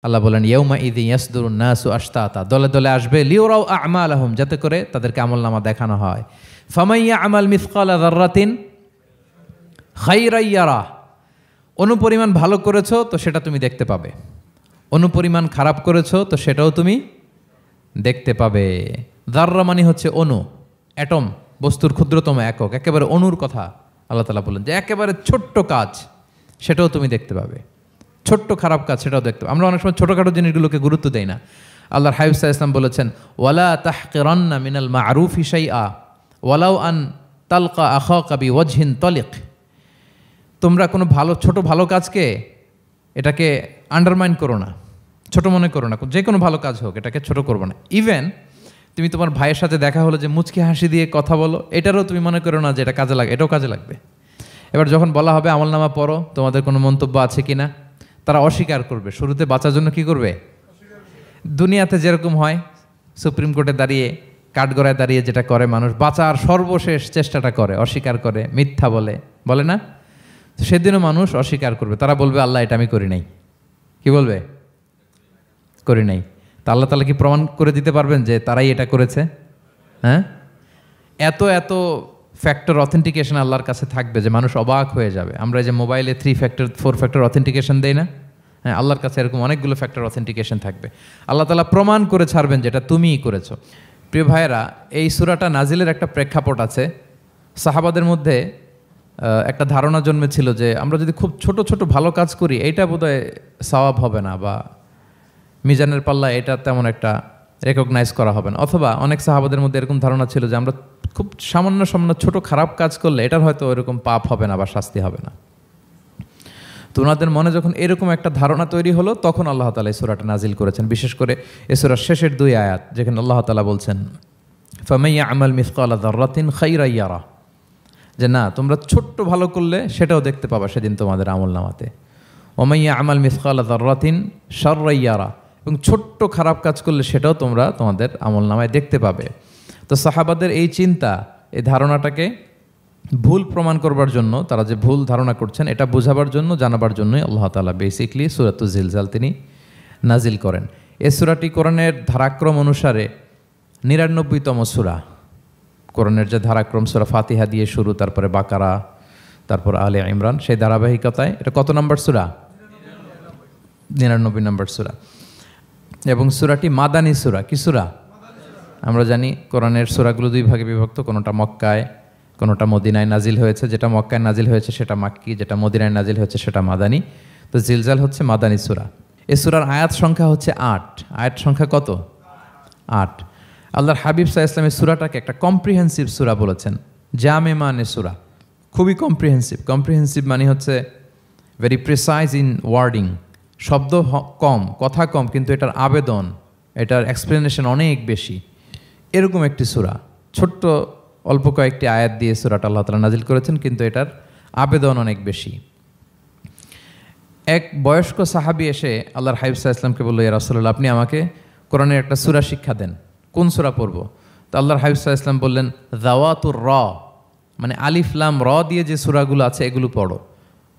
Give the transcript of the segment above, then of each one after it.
আল্লাহ বলেন ইয়াউমা ইযি ইয়াসদুরুন নাসু আশতাতা, দলে দলে আসবে লিউরাউ আমালাহুম, যাতে করে তাদেরকে আমলনামা দেখানো হয়। ফামান ইয়ামাল মিসকালা যাররাতিন খাইরান ইয়ারা, অনুপরিমাণ ভালো করেছো তো সেটা তুমি দেখতে পাবে, অনুপরিমাণ খারাপ করেছো তো সেটাও তুমি দেখতে পাবে। যাররা মানে হচ্ছে অণু, অ্যাটম, বস্তুর ক্ষুদ্রতম একক, একেবারে অণুর কথা আল্লাহ তাআলা বলেন যে একেবারে ছোট্ট কাজ সেটাও তুমি দেখতে পাবে, ছোট্ট খারাপ কাজ সেটাও দেখতে পাবে। আমরা অনেক সময় ছোটোখাটো জিনিসগুলোকে গুরুত্ব দেই না। আল্লাহর হাবিব সাল্লাল্লাহু আলাইহি ওয়াসাল্লাম বলেছেন ওয়ালা তাহকিরান্না মিনাল মা'রুফি শাইআ ওয়ালাউ আন তালকা আখাকা বিওয়াজহিন তালিক, তোমরা কোনো ছোট ভালো কাজকে এটাকে আন্ডারমাইন করো না, ছোট মনে করো না, যে কোনো ভালো কাজ হোক এটাকে ছোট করবো না। ইভেন তুমি তোমার ভাইয়ের সাথে দেখা হলো যে মুচকি হাসি দিয়ে কথা বলো, এটারও তুমি মনে করো না যে এটা কাজে লাগে, এটাও কাজে লাগবে। এবার যখন বলা হবে আমলনামা পড়ো, তোমাদের কোনো মন্তব্য আছে কি না, তারা অস্বীকার করবে। শুরুতে বাঁচার জন্য কি করবে? দুনিয়াতে যেরকম হয় সুপ্রিম কোর্টে দাঁড়িয়ে, কাঠগড়ায় দাঁড়িয়ে যেটা করে মানুষ, বাঁচার সর্বশেষ চেষ্টাটা করে, অস্বীকার করে, মিথ্যা বলে না? সেদিনও মানুষ অস্বীকার করবে, তারা বলবে আল্লাহ এটা আমি করি নাই। কি বলবে? করি নাই। তা আল্লাহ তাআলা কি প্রমাণ করে দিতে পারবেন যে তারাই এটা করেছে? হ্যাঁ, এত এত ফ্যাক্টর অথেন্টিকেশন আল্লাহর কাছে থাকবে যে মানুষ অবাক হয়ে যাবে। আমরা যে মোবাইলে 3 ফ্যাক্টর 4 ফ্যাক্টর অথেন্টিকেশন দেই না, হ্যাঁ, আল্লাহর কাছে এরকম অনেকগুলো ফ্যাক্টর অথেন্টিকেশন থাকবে। আল্লাহ তাআলা প্রমাণ করে ছাড়বেন যেটা তুমিই করেছো। প্রিয় ভাইয়েরা, এই সূরাটা নাজিলের একটা প্রেক্ষাপট আছে। সাহাবাদের মধ্যে একটা ধারণা জন্মেছিল যে আমরা যদি খুব ছোট ছোট ভালো কাজ করি এইটা বোধহয় সওয়াব হবে না, বা মিজানের পাল্লা এটা তেমন একটা রেকগনাইজ করা হবে না। অথবা অনেক সাহাবাদের মধ্যে এরকম ধারণা ছিল যে আমরা খুব সামান্য সামান্য ছোট খারাপ কাজ করলে এটার হয়তো এরকম পাপ হবে না বা শাস্তি হবে না। তো ওনাদের মনে যখন এরকম একটা ধারণা তৈরি হলো, তখন আল্লাহ তাআলা এই সূরাটা নাজিল করেছেন। বিশেষ করে এই সূরার শেষের 2 আয়াত, যেখানে আল্লাহ তাআলা বলছেন ফামান ইয়ামাল মিসকালা যাররাতিন খাইরান ইয়ারা, যে না, তোমরা ছোট্ট ভালো করলে সেটাও দেখতে পাবা সেদিন তোমাদের আমলনামাতে। ওমান ইয়ামাল মিসকালা যাররাতিন শাররান ইয়ারা, এবং ছোট্ট খারাপ কাজ করলে সেটাও তোমরা তোমাদের আমলনামায় দেখতে পাবে। তো সাহাবাদের এই চিন্তা, এই ধারণাটাকে ভুল প্রমাণ করবার জন্য, তারা যে ভুল ধারণা করছেন এটা বোঝাবার জন্য, জানাবার জন্যই আল্লাহ তাআলা বেসিকলি সূরাতুল জিলজাল তিনি নাজিল করেন। এই সূরাটি কোরআনের ধারাক্রম অনুসারে 99তম সূরা। কোরআনের যে ধারাক্রম, সূরা ফাতিহা দিয়ে শুরু, তারপরে বাকারা, তারপর আলে ইমরান, সেই ধারাবাহিকতায় এটা কত নম্বর সূরা? 99 নম্বর সূরা। এবং সূরাটি মাদানী সূরা। কি সূরা? আমরা জানি কোরআনের সূরাগুলো 2 ভাগে বিভক্ত, কোনোটা মক্কায়, কোনোটা মদিনায় নাজিল হয়েছে। যেটা মক্কায় নাজিল হয়েছে সেটা মাক্কি, যেটা মদিনায় নাজিল হয়েছে সেটা মাদানী। তো জিলজাল হচ্ছে মাদানী সূরা। এই সূরার আয়াত সংখ্যা হচ্ছে 8। আয়াত সংখ্যা কত? 8। আল্লাহর হাবিব সাল্লাল্লাহু আলাইহি ওয়াসাল্লাম সূরাটাকে একটা কম্প্রিহেন্সিভ সূরা বলেছেন, জামে মানে সূরা, খুবই কম্প্রিহেন্সিভ। কম্প্রিহেন্সিভ মানে হচ্ছে ভেরি প্রিসাইজ ইন ওয়ার্ডিং, শব্দ কম, কথা কম, কিন্তু এটার আবেদন, এটার এক্সপ্লেনেশন অনেক বেশি, এরকম একটি সূরা। ছোট্ট অল্প কয়েকটি আয়াত দিয়ে সূরাটা আল্লাহ তাআলা নাজিল করেছেন, কিন্তু এটার আবেদন অনেক বেশি। এক বয়স্ক সাহাবী এসে আল্লাহর হাবিব সাল্লাল্লাহু আলাইহি ওয়াসাল্লামকে বলল, ইয়া রাসূলুল্লাহ, আপনি আমাকে কোরআনের একটা সূরা শিক্ষা দেন, কোন সূরা পড়ব? তো আল্লাহর হাবিব সাল্লাল্লাহু আলাইহি ওয়াসাল্লাম বললেন যাওয়াতুর র, মানে আলিফ লাম র দিয়ে যে সূরাগুলো আছে এগুলো পড়ো।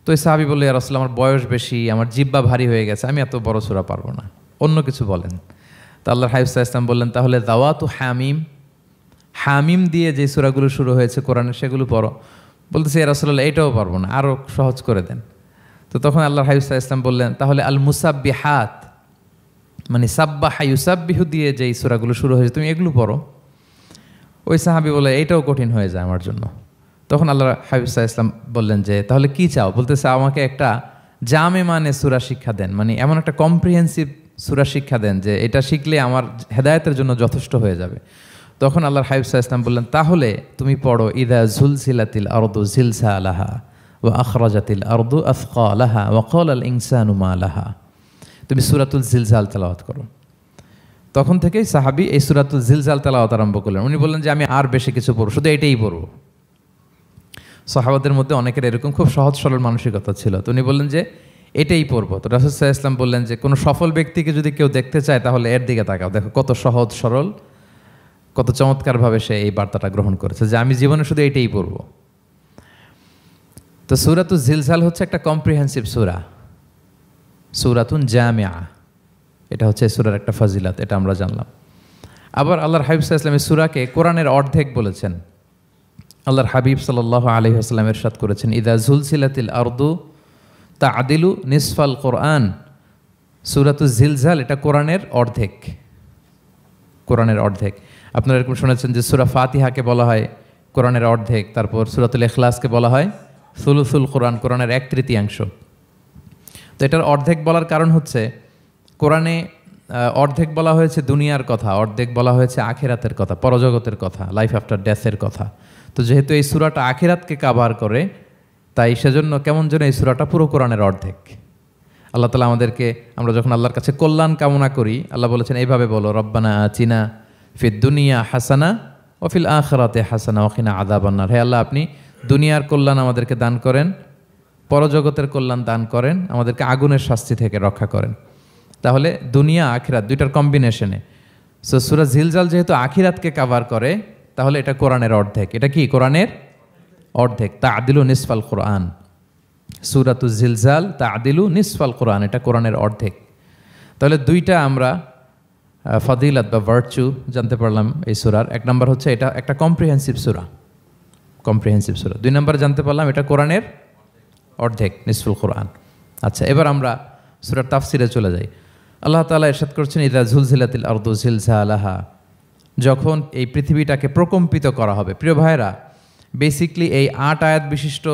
তো এই সাহাবী বলল, ইয়া রাসূলুল্লাহ, আমার বয়স বেশি, আমার জিহ্বা ভারী হয়ে গেছে, আমি এত বড় সূরা পারবো না, অন্য কিছু বলেন। তো আল্লাহর হাবিব সাল্লাল্লাহু আলাইহি ওয়াসাল্লাম বললেন, তাহলে যাওয়াতু হামিম, হামিম দিয়ে যে সূরাগুলো শুরু হয়েছে কোরআনে সেগুলো পড়ো। বলতেছে, ইয়া রাসূলুল্লাহ, এটাও পারবো না, আরও সহজ করে দেন। তো তখন আল্লাহর হাবিব সাল্লাল্লাহু আলাইহি ওয়াসাল্লাম বললেন, তাহলে আল মুসাব্বিহাত, মানে সাব্বাহা ইউসাব্বিহু দিয়ে যেই সূরাগুলো শুরু হয়েছে তুমি এগুলো পড়ো। ওই সাহাবী বলে, এইটাও কঠিন হয়ে যায় আমার জন্য। তখন আল্লাহর হাবিব সাল্লাল্লাহু আলাইহি ওয়াসাল্লাম বললেন যে তাহলে কি চাও? বলতেছে, আমাকে একটা জামে মানে সূরা শিক্ষা দেন, মানে এমন একটা কম্প্রিহেন্সিভ সূরা শিক্ষা দেন যে এটা শিখলে আমার হেদায়েতের জন্য যথেষ্ট হয়ে যাবে। তখন আল্লাহর হাবিব সাল্লাল্লাহু আলাইহি ওয়াসাল্লাম বললেন, তাহলে তুমি পড়ো ইযা যুলজিলাতিল আরদু জিলজালাহা ওয়া আখরাজাতিল আরদু আথকালাহা ওয়া ক্বালাল ইনসানু মা লাহা। তুমি সূরাতুল জিলজাল তেলাওয়াত করো। তখন থেকেই সাহাবী এই সূরাতুল জিলজাল তেলাওয়াত আরম্ভ করলেন। উনি বললেন যে আমি আর বেশি কিছু পড়ব, শুধু এটাই পড়ব। সাহাবাদের মধ্যে অনেকের এরকম খুব সহজ সরল মানসিকতা ছিল। তো উনি বললেন যে এটাই পড়ব। তো রাসূল সাল্লাল্লাহু আলাইহি ওয়াসাল্লাম বললেন যে কোনো সফল ব্যক্তিকে যদি কেউ দেখতে চায় তাহলে এর দিকে তাকাও, দেখো কত সহজ সরল, কত চমৎকারভাবে সে এই বার্তাটা গ্রহণ করেছে যে আমি জীবনে শুধু এটাই পড়ব। তো সূরাতুল জিলজাল হচ্ছে একটা কম্প্রিহেন্সিভ সূরা, সূরাতুন জামিআ, এটা হচ্ছে সূরার একটা ফাজিলাত, এটা আমরা জানলাম। আবার আল্লাহর হাবিব সাল্লাল্লাহু আলাইহি ওয়াসাল্লাম সূরাকে কোরআনের অর্ধেক বলেছেন। আল্লাহর হাবিব সাল্লাল্লাহু আলাইহি ওয়াসাল্লাম ইরশাদ করেছেন, ইদা জুলসিলাতিল আরদু তা'দিলু নিসফাল কোরআন। সূরাতুজ জিলজাল এটা কোরআনের অর্ধেক, কোরআনের অর্ধেক। আপনারা এরকম শুনেছেন যে সূরা ফাতিহাকে বলা হয় কোরআনের অর্ধেক, তারপর সূরাতুল ইখলাসকে বলা হয় সুলুসুল কোরআন, কোরআনের 1/3। তো এটার অর্ধেক বলার কারণ হচ্ছে কোরআনে অর্ধেক বলা হয়েছে দুনিয়ার কথা, অর্ধেক বলা হয়েছে আখিরাতের কথা, পরজগতের কথা, লাইফ আফটার ডেথের কথা। তো যেহেতু এই সূরাটা আখিরাতকে কাভার করে, তাই সেজন্য কেমন যেন এই সূরাটা পুরো কোরআনের অর্ধেক। আল্লাহ তাআলা আমাদেরকে, আমরা যখন আল্লাহর কাছে কল্যাণ কামনা করি, আল্লাহ বলেছেন এইভাবে বলো, রব্বানা আতিনা ফিদ দুনিয়া হাসানা ওয়া ফিল আখিরাতি হাসানা ওয়া কিনা আযাবান্নার। হে আল্লাহ, আপনি দুনিয়ার কল্যাণ আমাদেরকে দান করেন, পরজগতের কল্যাণ দান করেন, আমাদেরকে আগুনের শাস্তি থেকে রক্ষা করেন। তাহলে দুনিয়া আখিরাত দুইটার কম্বিনেশনে। সো সূরা জিলজাল যেহেতু আখিরাতকে কাভার করে, তাহলে এটা কোরআনের অর্ধেক। এটা কি কোরআনের অর্ধেক? তা'দিলু নিসফাল কোরআন। সূরাতুজ জিলজাল তা'দিলু নিসফাল কোরআন, এটা কোরআনের অর্ধেক। তাহলে দুইটা আমরা ফাদিলাত বা ভার্চু জানতে পারলাম এই সূরার। এক নম্বর হচ্ছে এটা একটা কম্প্রিহেন্সিভ সূরা, কম্প্রিহেন্সিভ সূরা। 2 নম্বর জানতে পারলাম এটা কোরআনের অর্ধেক, নিসফুল কোরআন। আচ্ছা, এবার আমরা সূরার তাফসিরে চলে যাই। আল্লাহ তাআলা ইরশাদ করছেন, ইযা জুলজিলাতিল আরদু জিলজালাহা, যখন এই পৃথিবীটাকে প্রকম্পিত করা হবে। প্রিয় ভাইরা, বেসিকলি এই 8 আয়াত বিশিষ্ট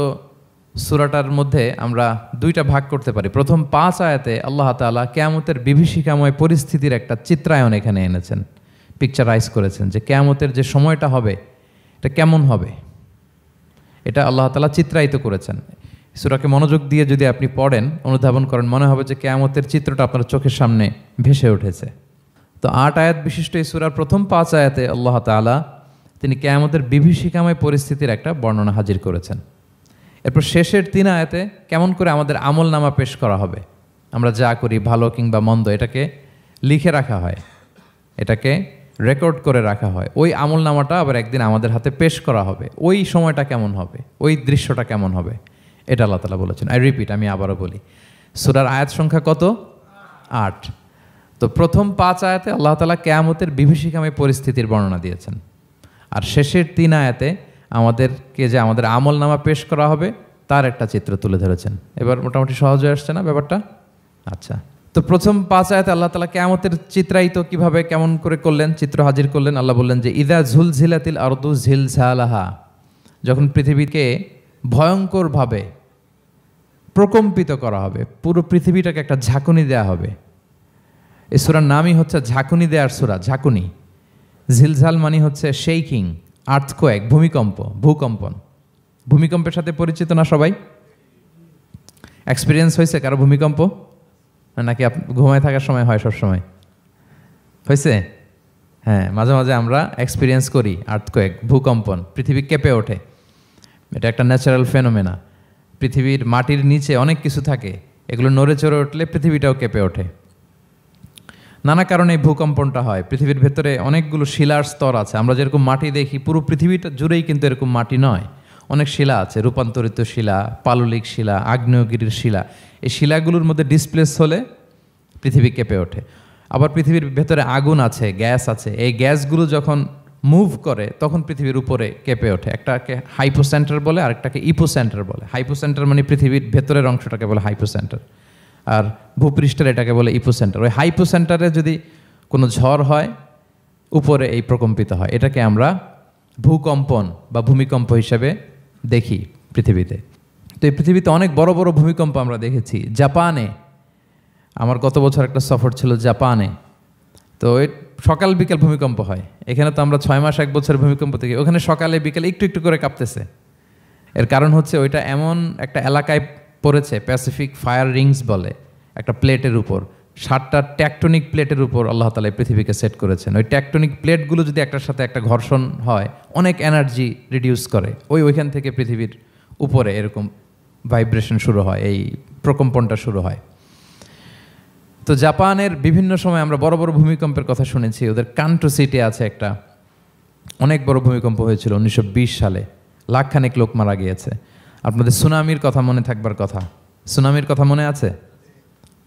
সূরাটার মধ্যে আমরা 2টা ভাগ করতে পারি। প্রথম 5 আয়াতে আল্লাহ তাআলা কিয়ামতের বিভীষিকাময় পরিস্থিতির একটা চিত্রায়ন এখানে এনেছেন, পিকচারাইজ করেছেন যে কিয়ামতের যে সময়টা হবে এটা কেমন হবে, এটা আল্লাহ তাআলা চিত্রায়িত করেছেন। সূরাকে মনোযোগ দিয়ে যদি আপনি পড়েন, অনুধাবন করেন, মনে হবে যে কিয়ামতের চিত্রটা আপনার চোখের সামনে ভেসে উঠেছে। তো 8 আয়াত বিশিষ্ট এই সূরার প্রথম 5 আয়াতে আল্লাহ তাআলা তিনি কিয়ামতের বিভীষিকাময় পরিস্থিতির একটা বর্ণনা হাজির করেছেন। এরপর শেষের 3 আয়াতে কেমন করে আমাদের আমল নামা পেশ করা হবে, আমরা যা করি ভালো কিংবা মন্দ, এটাকে লিখে রাখা হয়, এটাকে রেকর্ড করে রাখা হয়। ওই আমল নামাটা আবার একদিন আমাদের হাতে পেশ করা হবে। ওই সময়টা কেমন হবে, ওই দৃশ্যটা কেমন হবে, এটা আল্লাহ তাআলা বলেছেন। আই রিপিট, আমি আবারও বলি, সূরার আয়াত সংখ্যা কত? 8। তো প্রথম 5 আয়াতে আল্লাহ তাআলা কিয়ামতের বিভীষিকাময় পরিস্থিতির বর্ণনা দিয়েছেন, আর শেষের 3 আয়াতে আমাদেরকে যে আমাদের আমল নামা পেশ করা হবে তার একটা চিত্র তুলে ধরেছেন। এবার মোটামুটি সহজ হয়ে আসছে না ব্যাপারটা? আচ্ছা, তো প্রথম 5 আয়াতে আল্লাহ তাআলা কিয়ামতের চিত্রায়িত কিভাবে কেমন করে করলেন, চিত্র হাজির করলেন। আল্লাহ বললেন যে ইদা জুলজিলাতিল আরদু জিলজালাহা, যখন পৃথিবীকে ভয়ঙ্করভাবে প্রকম্পিত করা হবে, পুরো পৃথিবীটাকে একটা ঝাঁকুনি দেয়া হবে। এই সূরার নামই হচ্ছে ঝাঁকুনি দেওয়ার সূরা, ঝাঁকুনি। জিলজাল মানে হচ্ছে শেকিং, আর্থকোয়েক, ভূমিকম্প, ভূকম্পন। ভূমিকম্পের সাথে পরিচিত না সবাই? এক্সপিরিয়েন্স হয়েছে কারো ভূমিকম্প? নাকি ঘুমায় থাকার সময় হয়, সব সময় হয়েছে? হ্যাঁ, মাঝে মাঝে আমরা এক্সপিরিয়েন্স করি আর্থকোয়েক, ভূকম্পন, পৃথিবী কেঁপে ওঠে। এটা একটা ন্যাচারাল ফেনোমেনা। পৃথিবীর মাটির নিচে অনেক কিছু থাকে, এগুলো নড়ে চড়ে উঠলে পৃথিবীটাও কেঁপে ওঠে। নানা কারণে এই ভূকম্পনটা হয়। পৃথিবীর ভেতরে অনেকগুলো শিলার স্তর আছে। আমরা যেরকম মাটি দেখি, পুরো পৃথিবীটা জুড়েই কিন্তু এরকম মাটি নয়, অনেক শিলা আছে, রূপান্তরিত শিলা, পাললিক শিলা, আগ্নেয়গিরির শিলা। এই শিলাগুলোর মধ্যে ডিসপ্লেস হলে পৃথিবী কেঁপে ওঠে। আবার পৃথিবীর ভেতরে আগুন আছে, গ্যাস আছে, এই গ্যাসগুলো যখন মুভ করে তখন পৃথিবীর উপরে কেঁপে ওঠে। একটাকে হাইপোসেন্টার বলে, আরেকটাকে ইপোসেন্টার বলে। হাইপোসেন্টার মানে পৃথিবীর ভেতরের অংশটাকে বলে হাইপোসেন্টার, আর ভূপৃষ্ঠের এটাকে বলে ইপোসেন্টার। ওই হাইপোসেন্টারে যদি কোনো ঝড় হয়, উপরে এই প্রকম্পিত হয়। এটাকে আমরা ভূকম্পন বা ভূমিকম্প হিসেবে দেখি পৃথিবীতে। তো এই পৃথিবীতে অনেক বড় বড় ভূমিকম্প আমরা দেখেছি। জাপানে, আমার গত বছর একটা সফর ছিল জাপানে, তো সকাল বিকেল ভূমিকম্প হয়। এখানে তো আমরা 6 মাস 1 বছর ভূমিকম্প দেখি, ওখানে সকালে বিকেলে একটু একটু করে কাঁপতেছে। এর কারণ হচ্ছে ওইটা এমন একটা এলাকায় পড়েছে, প্যাসিফিক ফায়ার রিংস বলে, একটা প্লেটের উপর, 7টা ট্যাকটনিক প্লেটের উপর আল্লাহ তাআলা পৃথিবীকে সেট করেছেন। ওই ট্যাকটনিক প্লেটগুলো যদি একটার সাথে একটা ঘর্ষণ হয়, অনেক এনার্জি রিডিউস করে, ওইখান থেকে পৃথিবীর উপরে এরকম ভাইব্রেশন শুরু হয়, এই প্রকম্পনটা শুরু হয়। তো জাপানের বিভিন্ন সময় আমরা বড় বড় ভূমিকম্পের কথা শুনেছি। ওদের কান্টো সিটি আছে একটা, অনেক বড় ভূমিকম্প হয়েছিল 1920 সালে, লাখখানেক লোক মারা গিয়েছে। আপনাদের সুনামির কথা মনে থাকবার কথা, সুনামির কথা মনে আছে?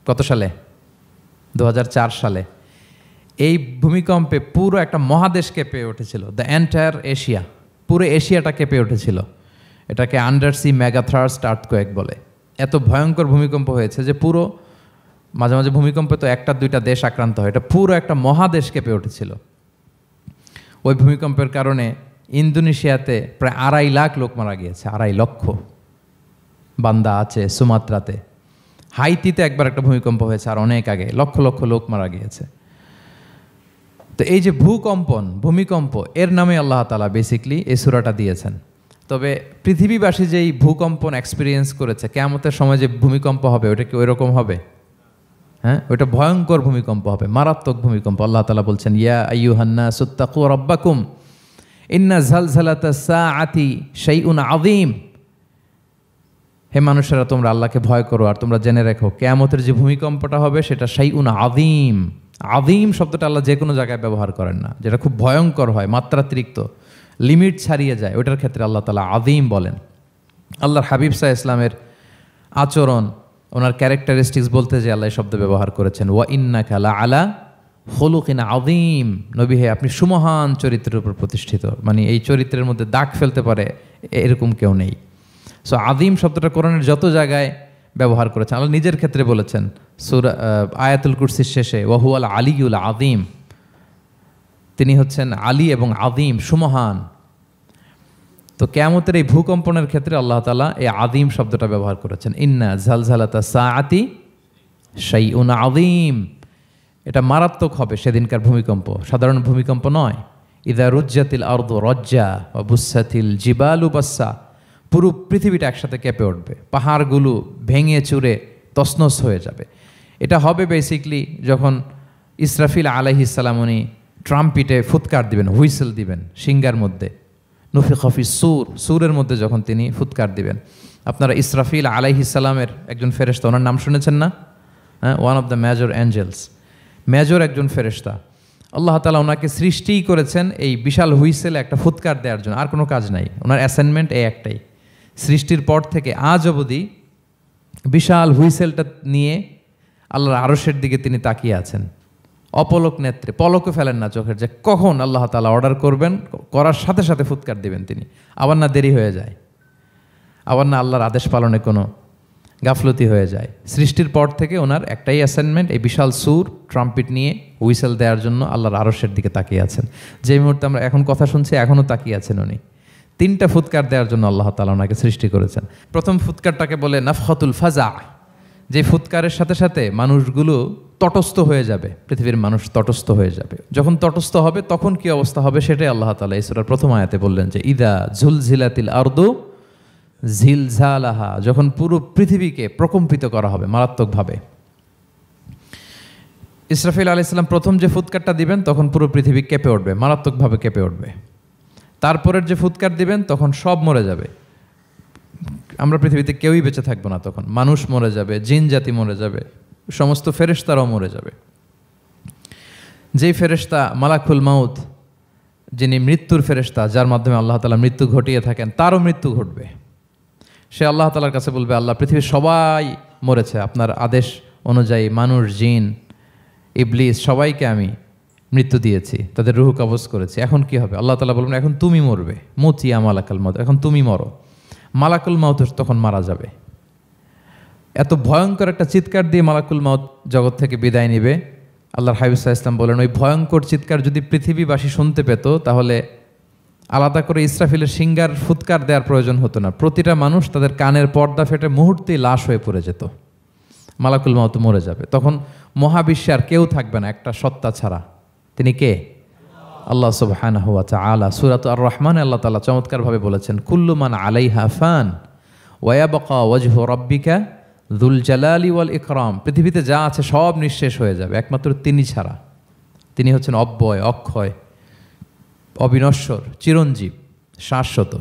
কত সালে? 2004 সালে এই ভূমিকম্পে পুরো একটা মহাদেশ কেঁপে উঠেছিল, দ্য এন্টায়ার এশিয়া, পুরো এশিয়াটা কেঁপে উঠেছিল। এটাকে আন্ডারসি মেগাথার্স্ট আর্থকোয়েক বলে। এত ভয়ঙ্কর ভূমিকম্প হয়েছে যে পুরো, মাঝে মাঝে ভূমিকম্পে তো একটা দুইটা দেশ আক্রান্ত হয়, এটা পুরো একটা মহাদেশ কেঁপে উঠেছিল। ওই ভূমিকম্পের কারণে ইন্দোনেশিয়াতে প্রায় 2.5 লাখ লোক মারা গিয়েছে, 2.5 লক্ষ। বান্দা আছে সুমাত্রাতে, হাইতিতে একবার একটা ভূমিকম্প হয়েছে আর অনেক আগে, লক্ষ লক্ষ লোক মারা গিয়েছে। তো এই যে ভূমিকম্প, এর নামে আল্লাহ তাআলা বেসিকলি এই সূরাটা দিয়েছেন। তবে পৃথিবীবাসী যেই ভূকম্পন এক্সপিরিয়েন্স করেছে, কিয়ামতের সময় যে ভূমিকম্প হবে ওটা কি ওই রকম হবে? হ্যাঁ, ওইটা ভয়ঙ্কর ভূমিকম্প হবে, মারাত্মক ভূমিকম্প। আল্লাহ তাআলা বলছেন, ইয়া আইয়ুহান নাসু তাকু রাব্বাকুম ইন্না জালজালাতাস সাআতি শাইউন আযীম। হে মানুষেরা, তোমরা আল্লাহকে ভয় করো আর তোমরা জেনে রেখো কিয়ামতের যে ভূমিকম্পটা হবে সেটা শাইউন আযীম। আযীম শব্দটা আল্লাহ যে কোনো জায়গায় ব্যবহার করেন না, যেটা খুব ভয়ঙ্কর হয়, মাত্রাতিরিক্ত, লিমিট ছাড়িয়ে যায়, ওইটার ক্ষেত্রে আল্লাহ তাআলা আযীম বলেন। আল্লাহর হাবিব সাল্লাল্লাহু আলাইহি ইসলামের আচরণ, ওনার ক্যারেক্টারিস্টিক্স বলতে যে আল্লাহ এই শব্দ ব্যবহার করেছেন, ওয়া ইন্নাকা লাআলা খুলুকিন আযীম। নবী হে, আপনি সুমহান চরিত্রের উপর প্রতিষ্ঠিত, মানে এই চরিত্রের মধ্যে দাগ ফেলতে পারে এরকম কেউ নেই। সো আযীম শব্দটা কোরআনের যত জায়গায় ব্যবহার করেছেন, আল্লাহ নিজের ক্ষেত্রে বলেছেন সূরা আয়াতুল কুরসির শেষে, ওয়া হুয়াল আলিয়ুল আযীম, তিনি হচ্ছেন আলী এবং আযীম, সুমহান। তো কিয়ামতের এই ভূকম্পনের ক্ষেত্রে আল্লাহ তাআলা এই আযীম শব্দটা ব্যবহার করেছেন, ইন্না জালজালাতাস সাআতি শাইউন আযীম। এটা মারাত্মক হবে সেদিনকার ভূমিকম্প, সাধারণ ভূমিকম্প নয়। ইযা রুজ্জাতিল আরদু রাজ্জা ওয়া বুসাতিল জিবালু বাসসা, পুরো পৃথিবীটা একসাথে কেঁপে উঠবে, পাহাড়গুলো ভেঙে চুরে তছনছ হয়ে যাবে। এটা হবে বেসিকলি যখন ইসরাফিল আলাইহিস সালাম উনি ট্রাম্পিটে ফুৎকার দিবেন, হুইসেল দিবেন সিঙ্গার মধ্যে, নুফিখা ফিস সূর, সূরের মধ্যে যখন তিনি ফুৎকার দিবেন। আপনারা ইসরাফিল আলাইহিস সালামের একজন ফেরেশতা, ওনার নাম শুনেছেন না? হ্যাঁ, one of the major angels, major একজন ফেরেশতা। আল্লাহ তাআলা ওনাকে সৃষ্টিই করেছেন এই বিশাল হুইসেলে একটা ফুৎকার দেওয়ার জন্য, আর কোনো কাজ নাই। ওনার অ্যাসাইনমেন্ট এই একটাই, সৃষ্টির পর থেকে আজ অবধি বিশাল হুইসেলটা নিয়ে আল্লাহর আরশের দিকে তিনি তাকিয়ে আছেন, অপলক নেত্রে, পলকও ফেলেন না চোখের, যে কখন আল্লাহ তাআলা অর্ডার করবেন, করার সাথে সাথে ফুৎকার দিবেন তিনি, আবার না দেরি হয়ে যায়, আবার না আল্লাহর আদেশ পালনে কোনো গাফলতি হয়ে যায়। সৃষ্টির পর থেকে ওনার একটাই অ্যাসাইনমেন্ট, এই বিশাল সুর ট্রাম্পিট নিয়ে হুইসেল দেওয়ার জন্য আল্লাহর আরশের দিকে তাকিয়ে আছেন। যে মুহূর্তে আমরা এখন কথা শুনছি এখনও তাকিয়ে আছেন উনি। 3টা ফুৎকার দেওয়ার জন্য আল্লাহ তাআলা ওনাকে সৃষ্টি করেছেন। প্রথম ফুৎকারটাকে বলে নাফখাতুল ফাজা, যে ফুৎকারের সাথে সাথে মানুষগুলো তটস্থ হয়ে যাবে, পৃথিবীর মানুষ তটস্থ হয়ে যাবে। যখন তটস্থ হবে তখন কি অবস্থা হবে সেটাই আল্লাহ তাআলা এই সূরার প্রথম আয়াতে বললেন, যে ইদা জুলজিলাতিল আরদু জিলজালাহা, যখন পুরো পৃথিবীকে প্রকম্পিত করা হবে মারাত্মকভাবে। ইসরাফিল আলাইহিস সালাম প্রথম যে ফুৎকারটা দিবেন তখন পুরো পৃথিবী কেঁপে উঠবে, মারাত্মকভাবে কেঁপে উঠবে। তারপরের যে ফুৎকার দিবেন তখন সব মরে যাবে, আমরা পৃথিবীতে কেউই বেঁচে থাকবো না, তখন মানুষ মরে যাবে, জিন জাতি মরে যাবে, সমস্ত ফেরেশতারাও মরে যাবে। যেই ফেরেশতা মালাকুল মাউত, যিনি মৃত্যুর ফেরেশতা, যার মাধ্যমে আল্লাহ তাআলা মৃত্যু ঘটিয়ে থাকেন, তারও মৃত্যু ঘটবে। সে আল্লাহ তাআলার কাছে বলবে, আল্লাহ, পৃথিবীর সবাই মরেছে, আপনার আদেশ অনুযায়ী মানুষ, জিন, ইবলিস সবাইকে আমি মৃত্যু দিয়েছি, তাদের রূহ কবজ করেছি, এখন কি হবে? আল্লাহ তাআলা বলবেন, এখন তুমি মরবে, মতিয়া মালাকুল মাউত, এখন তুমি মরো। মালাকুল মাউত তখন মারা যাবে। এত ভয়ঙ্কর একটা চিৎকার দিয়ে মালাকুল মাউত জগৎ থেকে বিদায় নিবে। আল্লাহর হাবিব সাল্লাল্লাহু আলাইহি ওয়াসাল্লাম বলেন, ওই ভয়ঙ্কর চিৎকার যদি পৃথিবীবাসী শুনতে পেত তাহলে আলাদা করে ইসরাফিলের সিঙ্গার ফুৎকার দেওয়ার প্রয়োজন হতো না, প্রতিটা মানুষ তাদের কানের পর্দা ফেটে মুহূর্তেই লাশ হয়ে পড়ে যেত। মালাকুল মাউত মরে যাবে, তখন মহাবিশ্বে আর কেউ থাকবে না একটা সত্তা ছাড়া। তিনি কে? আল্লাহ সুবহানাহু ওয়া তাআলা। সূরা আর রহমানে আল্লাহ তাআলা চমৎকারভাবে বলেছেন, কুল্লু মান আলাইহা ফান ওয়া ইয়াবকা ওয়াজহু রাব্বিকা যুল জালালি ওয়াল ইকরাম। পৃথিবীতে যা আছে সব নিঃশেষ হয়ে যাবে একমাত্র তিনি ছাড়া। তিনি হচ্ছেন অব্যয়, অক্ষয়, অবিনশ্বর, চিরঞ্জীব, শাশ্বত।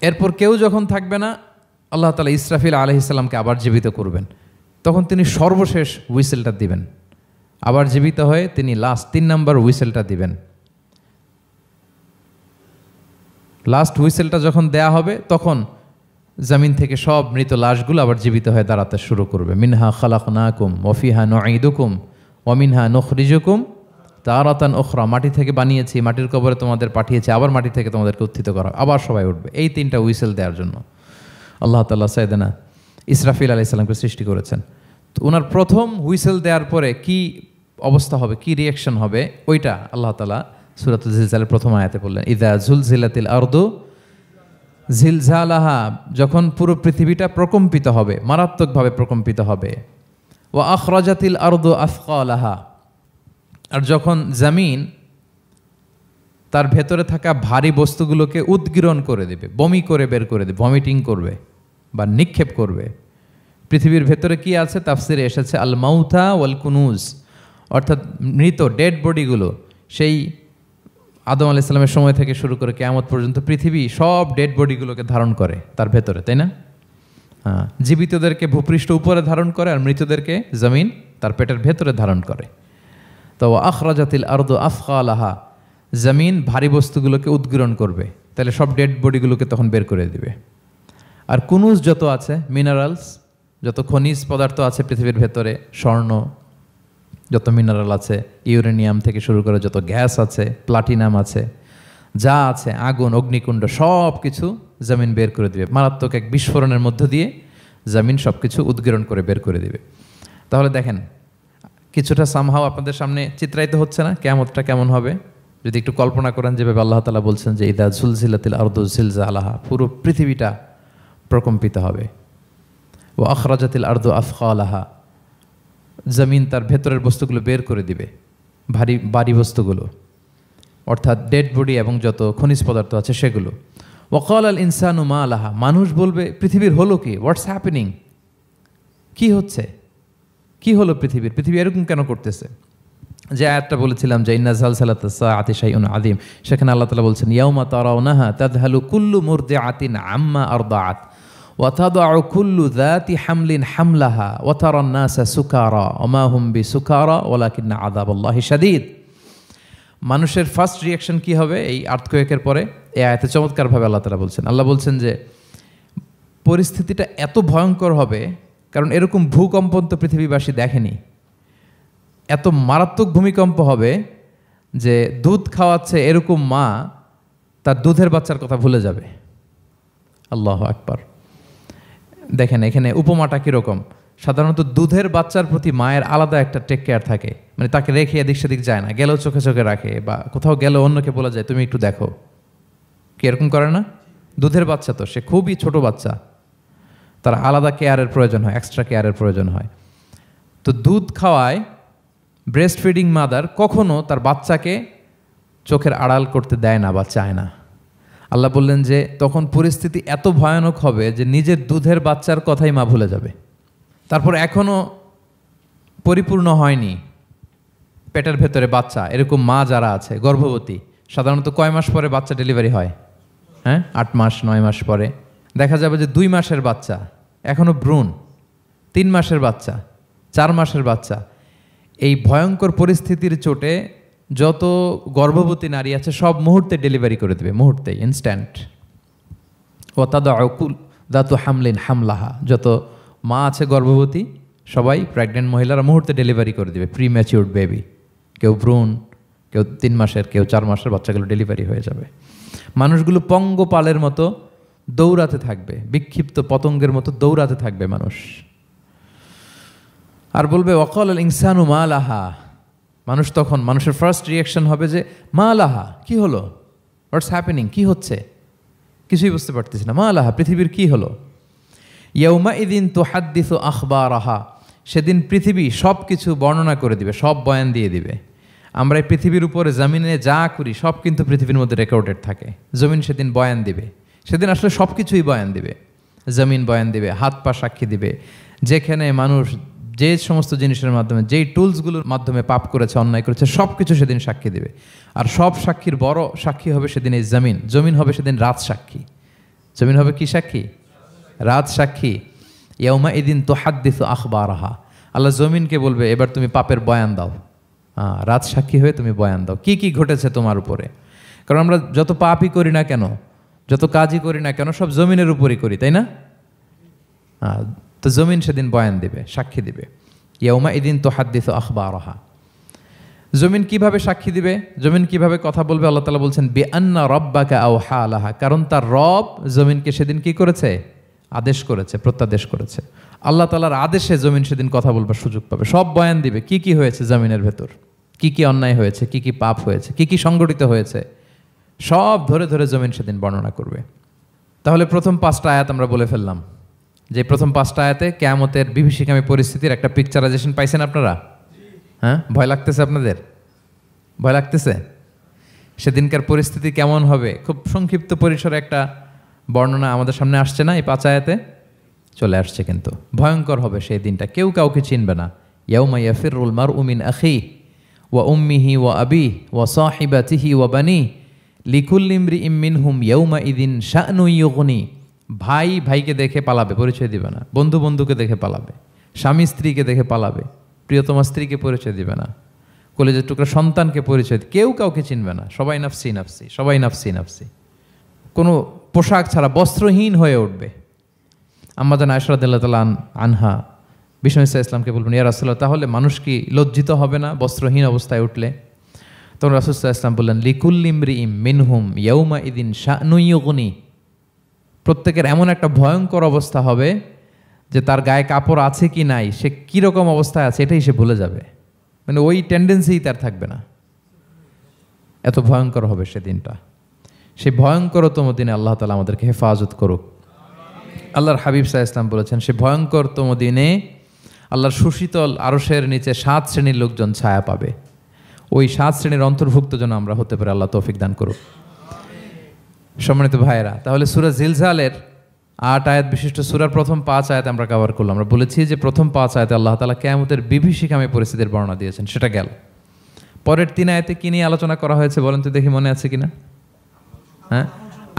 এরপর কেউ যখন থাকবে না, আল্লাহ তাআলা ইসরাফিল আলাইহিস সালামকে আবার জীবিত করবেন, তখন তিনি সর্বশেষ হুইসেলটা দিবেন, আবার জীবিত হয়ে তিনি লাস্ট 3 নম্বর হুইসেলটা দিবেন। লাস্ট হুইসেলটা যখন দেয়া হবে তখন জমিন থেকে সব মৃত লাশগুলো আবার জীবিত হয়ে দাঁড়াতে শুরু করবে। মিনহা খালাকনাকুম ওয়া ফিহা নুঈদুকুম ওয়া মিনহা নুখরিজুকুম তারাতান উখরা, মাটি থেকে বানিয়েছি, মাটির কবরে তোমাদের পাঠিয়েছি, আবার মাটি থেকে তোমাদেরকে উত্থিত করা, আবার সবাই উঠবে। এই 3টা হুইসেল দেওয়ার জন্য আল্লাহ তাআলা সাইয়েদনা ইসরাফিল আলাইহিস সালামকে সৃষ্টি করেছেন। তো ওনার প্রথম হুইসেল দেওয়ার পরে কি অবস্থা হবে, কি রিয়াকশন হবে, ওইটা আল্লাহ তাআলা সূরাতুল জিলজালের প্রথম আয়াতে বললেন, ইযা জুলজিলাতিল আরদু জিলজালাহা, যখন পুরো পৃথিবীটা প্রকম্পিত হবে, মারাত্মকভাবে প্রকম্পিত হবে। ওয়া আখরাজাতিল আরদু আথকালাহা, আর যখন জমিন তার ভেতরে থাকা ভারী বস্তুগুলোকে উদ্গীরণ করে দেবে, বমি করে বের করে দেবে, ভমিটিং করবে বা নিক্ষেপ করবে। পৃথিবীর ভেতরে কি আছে, তাফসিরে এসেছে আল মাউথা ওয়াল কুনুজ, অর্থাৎ মৃত ডেড বডিগুলো, সেই আদম আলাইহিস সালামের সময় থেকে শুরু করে কিয়ামত পর্যন্ত পৃথিবী সব ডেড বডিগুলোকে ধারণ করে তার ভেতরে, তাই না? হ্যাঁ, জীবিতদেরকে ভূপৃষ্ঠ উপরে ধারণ করে আর মৃতদেরকে জমিন তার পেটের ভেতরে ধারণ করে। তো আখরাজাতিল আরদু আথকালাহা, জমিন ভারী বস্তুগুলোকে উদ্গীরণ করবে, তাহলে সব ডেড বডিগুলোকে তখন বের করে দিবে। আর কুনুজ যত আছে, মিনারেলস, যত খনিজ পদার্থ আছে পৃথিবীর ভেতরে, স্বর্ণ, যত মিনারেল আছে, ইউরেনিয়াম থেকে শুরু করে যত গ্যাস আছে, প্লাটিনাম আছে, যা আছে, আগুন, অগ্নিকুণ্ড, সব কিছু জমিন বের করে দিবে। মারাত্মক এক বিস্ফোরণের মধ্য দিয়ে জমিন সব কিছু উদ্গীরণ করে বের করে দিবে। তাহলে দেখেন, কিছুটা সামহাও আপনাদের সামনে চিত্রায়িত হচ্ছে না কিয়ামতটা কেমন হবে? যদি একটু কল্পনা করেন, যেভাবে আল্লাহ তাআলা বলছেন যে ইদা জুলজিলাতিল আরদু জিলজালাহা, পুরো পৃথিবীটা প্রকম্পিত হবে। ওয়া আখরাজাতিল আরদু আথকালাহা, জমিন তার ভেতরের বস্তুগুলো বের করে দিবে, ভারী বস্তুগুলো, অর্থাৎ ডেড বডি এবং যত খনিজ পদার্থ আছে সেগুলো। ওয়াকাল আল ইনসানু মা লাহা, মানুষ বলবে পৃথিবীর হলো কি, হোয়াটস হ্যাপেনিং, কি হচ্ছে, কি হলো পৃথিবী এরকম কেন করতেছে? যে আয়াতটা বলেছিলাম যে ইন্না জালজালাতাস সাআতি শাইউন আযীম, সেখানে আল্লাহ তাআলা বলছেন ইয়াউমা তারাউনাহা তাযহালু কুল্লু মুরদিআতিন আম্মা আরদাআত ওয়া তাদউ কুল্লু যাতি হামলিন হামলাহা ওয়া তারান নাসা সুকারা ওয়া মা হুম বিসুকারা ওয়ালাকিন্না আযাবাল্লাহি শাদীদ। মানুষের ফার্স্ট রিয়াকশন কি হবে এই আর্থকোয়েকের পরে? এই আয়াতে চমৎকারভাবে আল্লাহ তাআলা বলছেন। আল্লাহ বলছেন যে পরিস্থিতিটা এত ভয়ঙ্কর হবে, কারণ এরকম ভূকম্পন তো পৃথিবীবাসী দেখেনি। এত মারাত্মক ভূমিকম্প হবে যে দুধ খাওয়াচ্ছে এরকম মা তার দুধের বাচ্চার কথা ভুলে যাবে। আল্লাহু আকবার। দেখেন এখানে উপমাটা কীরকম। সাধারণত দুধের বাচ্চার প্রতি মায়ের আলাদা একটা টেক কেয়ার থাকে, মানে তাকে রেখে এদিক সেদিক যায় না, গেলেও চোখে চোখে রাখে, বা কোথাও গেলেও অন্যকে বলা যায় তুমি একটু দেখো। কি এরকম করে না? দুধের বাচ্চা তো সে খুবই ছোট বাচ্চা, তার আলাদা কেয়ারের প্রয়োজন হয়, এক্সট্রা কেয়ারের প্রয়োজন হয়। তো দুধ খাওয়ায় ব্রেস্ট ফিডিং মাদার কখনো তার বাচ্চাকে চোখের আড়াল করতে দেয় না বা চায় না। আল্লাহ বললেন যে তখন পরিস্থিতি এত ভয়ানক হবে যে নিজের দুধের বাচ্চার কথাই মা ভুলে যাবে। তারপর এখনও পরিপূর্ণ হয়নি পেটের ভেতরে বাচ্চা, এরকম মা যারা আছে গর্ভবতী, সাধারণত কয় মাস পরে বাচ্চা ডেলিভারি হয়? হ্যাঁ, 8 মাস 9 মাস পরে। দেখা যাবে যে 2 মাসের বাচ্চা, এখনও ভ্রূণ, 3 মাসের বাচ্চা, 4 মাসের বাচ্চা। এই ভয়ঙ্কর পরিস্থিতির চোটে যত গর্ভবতী নারী আছে সব মুহূর্তে ডেলিভারি করে দেবে, মুহূর্তেই, ইনস্ট্যান্ট। ও দাতু হামলিন হামলাহা, যত মা আছে গর্ভবতী সবাই, প্রেগনেন্ট মহিলারা মুহূর্তে ডেলিভারি করে দেবে, প্রি ম্যাচিউরড বেবি। কেউ ভ্রূণ, কেউ 3 মাসের, কেউ 4 মাসের বাচ্চাগুলো ডেলিভারি হয়ে যাবে। মানুষগুলো পঙ্গপালের মতো দৌড়াতে থাকবে, বিক্ষিপ্ত পতঙ্গের মতো দৌড়াতে থাকবে মানুষ। আর বলবে ওয়াকাল আল ইনসানু মা লাহা, মানুষ তখন, মানুষের ফার্স্ট রিয়াকশন হবে যে মা লাহা, কি হলো, হোয়াটস হ্যাপেনিং, কি হচ্ছে, কিছুই বুঝতে পারতেছি না, মা লাহা, পৃথিবীর কি হলো। ইয়াউমা ইদিন তুহাদ্দিসু আখবারাহা, সেদিন পৃথিবী সব কিছু বর্ণনা করে দিবে, সব বয়ান দিয়ে দিবে। আমরা এই পৃথিবীর উপরে জমিনে যা করি সব কিন্তু পৃথিবীর মধ্যে রেকর্ডেড থাকে। জমিন সেদিন বয়ান দিবে, সেদিন আসলে সব কিছুই বয়ান দিবে। জমিন বয়ান দিবে, হাত পা সাক্ষী দিবে, যেখানে মানুষ যে সমস্ত জিনিসের মাধ্যমে, যেই টুলসগুলোর মাধ্যমে পাপ করেছে, অন্যায় করেছে, সব কিছু সেদিন সাক্ষী দিবে। আর সব সাক্ষীর বড় সাক্ষী হবে সেদিন এই জমিন। জমিন হবে সেদিন রাত সাক্ষী। জমিন হবে কি সাক্ষী? রাত সাক্ষী। ইয়াউমা ইদিন তুহাদ্দিসু আখবারাহা, আল্লাহ জমিনকে বলবে এবার তুমি পাপের বয়ান দাও। রাত সাক্ষী হয়ে তুমি বয়ান দাও, কি কি ঘটেছে তোমার উপরে। কারণ আমরা যত পাপই করি না কেন, যত কাজই করি না কেন, সব জমিনের উপরই করি, তাই না? তো জমিন সেদিন বয়ান দিবে, সাক্ষী দিবে। ইয়াউমা ইদিন তুহাদ্দিসু আখবারাহা। জমিন কিভাবে সাক্ষী দিবে, জমিন কিভাবে কথা বলবে? আল্লাহ তাআলা বলছেন বিআন্না রাব্বাকা আওহা লাহা, কারণ তার রব জমিনকে সেদিন কি করেছে? আদেশ করেছে, প্রত্যাদেশ করেছে। আল্লাহ তাআলার আদেশে জমিন সেদিন কথা বলবার সুযোগ পাবে, সব বয়ান দিবে কি কি হয়েছে জমিনের ভেতর, কি কি অন্যায় হয়েছে, কি কি পাপ হয়েছে, কি কি সংগঠিত হয়েছে, সব ধরে ধরে জমিন সেদিন বর্ণনা করবে। তাহলে প্রথম 5টা আয়াত আমরা বলে ফেললাম, যে প্রথম 5টা আয়াতে কিয়ামতের বিভীষিকামী পরিস্থিতির একটা পিকচারাইজেশন পাইছেন আপনারা? হ্যাঁ, ভয় লাগতেছে আপনাদের? ভয় লাগতেছে? সেদিনকার পরিস্থিতি কেমন হবে খুব সংক্ষিপ্ত পরিসরে একটা বর্ণনা আমাদের সামনে আসছে না? এই 5 আয়াতে চলে আসছে। কিন্তু ভয়ঙ্কর হবে সেই দিনটা, কেউ কাউকে চিনবে না। ইয়াউমা ইয়াফিরুল মারউ মিন আখিহি ওয়া উম্মিহি ওয়া আবিহি ওয়া সাহিবাতিহি ওয়া বানিহি লিকুল্লি ইমরিইম মিনহুম ইয়াউমা ইদিন শা'নুন ইউগনি। ভাই ভাইকে দেখে পালাবে, পরিচয় দিবে না। বন্ধু বন্ধুকে দেখে পালাবে, স্বামী স্ত্রীকে দেখে পালাবে, প্রিয়তমা স্ত্রীকে পরিচয় দিবে না, কলেজের টুকরা সন্তানকে পরিচয়, কেউ কাউকে চিনবে না। সবাই নাফসি নাফসি, সবাই নাফসি নাফসি। কোনো পোশাক ছাড়া বস্ত্রহীন হয়ে উঠবে। আম্মা জান আয়েশা রাদিয়াল্লাহু তাআলা আনহা বিষ্ণু ইসলামকে বলবেন, ইয়া রাসূলুল্লাহ, তাহলে মানুষ কি লজ্জিত হবে না বস্ত্রহীন অবস্থায় উঠলে? তখন রাসূল সাল্লাল্লাহু আলাইহি ওয়াসাল্লাম বললেন, লিকুল্লি ইমরিইম মিনহুম ইয়াউমা ইদিন শা'নুন ইউগনি। প্রত্যেকের এমন একটা ভয়ঙ্কর অবস্থা হবে যে তার গায়ে কাপড় আছে কি নাই, সে কীরকম অবস্থায় আছে এটাই সে ভুলে যাবে, মানে ওই টেন্ডেন্সিই তার থাকবে না। এত ভয়ঙ্কর হবে সেদিনটা। সেই ভয়ঙ্করতম দিনে আল্লাহ তাআলা আমাদেরকে হেফাজত করুক। আল্লাহর হাবিব সাল্লাল্লাহু আলাইহি ওয়াসাল্লাম বলেছেন, সে ভয়ঙ্করতম দিনে আল্লাহর সুশীতল আরশের নিচে 7 শ্রেণীর লোকজন ছায়া পাবে। ওই 7 শ্রেণীর অন্তর্ভুক্ত যেন আমরা হতে পারি, আল্লাহ তৌফিক দান করুক। সম্মানিত ভাইয়েরা, তাহলে সূরা জিলজালের 8 আয়াত বিশিষ্ট সূরার প্রথম 5 আয়াত আমরা কভার করলাম। আমরা বলেছি যে প্রথম 5 আয়াতে আল্লাহ তাআলা কিয়ামতের বিভীষিকামী পরিস্থিতির বর্ণনা দিয়েছেন, সেটা গেল। পরের 3 আয়াতে কি নিয়ে আলোচনা করা হয়েছে বলেন তো দেখি, মনে আছে কিনা? হ্যাঁ,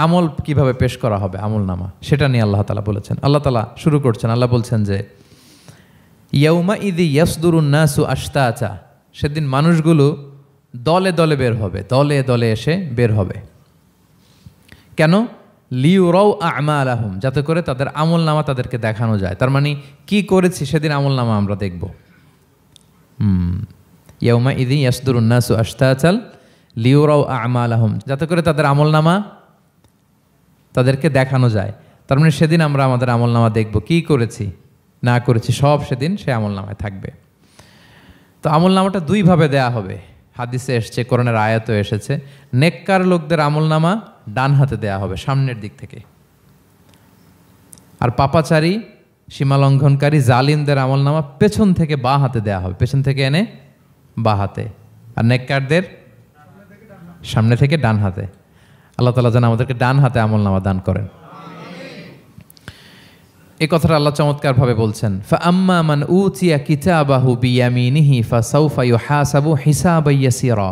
আমল কিভাবে পেশ করা হবে, আমল নামা, সেটা নিয়ে আল্লাহ তাআলা বলেছেন। আল্লাহ তাআলা শুরু করছেন, আল্লাহ বলছেন যে ইয়াউমা ইদি ইয়াসদুরুন নাসু আশতাতা, সেদিন মানুষগুলো দলে দলে বের হবে, দলে দলে এসে বের হবে। কেন? লিউরাউ আমালাহুম, যাতে করে তাদের আমল নামা তাদেরকে দেখানো যায়। তার মানে কি করেছি সেদিন আমল নামা আমরা দেখব। ইয়াউমা ইদি ইয়াসদুরুন নাসু আশতাতাল লিউরাউ আমালাহুম, যাতে করে তাদের আমল নামা তাদেরকে দেখানো যায়। তার মানে সেদিন আমরা আমাদের আমল নামা দেখব, কি করেছি না করেছি সব সেদিন সে আমল নামায় থাকবে। তো আমল নামাটা 2 ভাবে দেয়া হবে, হাদিসে এসেছে, কোরআনের আয়াতও এসেছে। নেককার লোকদের আমল নামা ডান হাতে দেয়া হবে, সামনের দিক থেকে। আর পাপাচারী, সীমালঙ্ঘনকারী, জালিমদের আমল নামা পেছন থেকে বাঁ হাতে দেয়া হবে, পেছন থেকে এনে বাঁ হাতে। আর নেককারদের সামনে থেকে ডান হাতে। আল্লাহ তাআলা যেন আমাদেরকে ডান হাতে আমল নামা দান করেন। এই কথাটা আল্লাহ চমৎকার ভাবে বলছেন, ফাআম্মা মান উতিয়া কিতাবাহু বিয়ামিনিহি ফাসাউফা ইউহাসাবু হিসাবান ইয়াসীরা।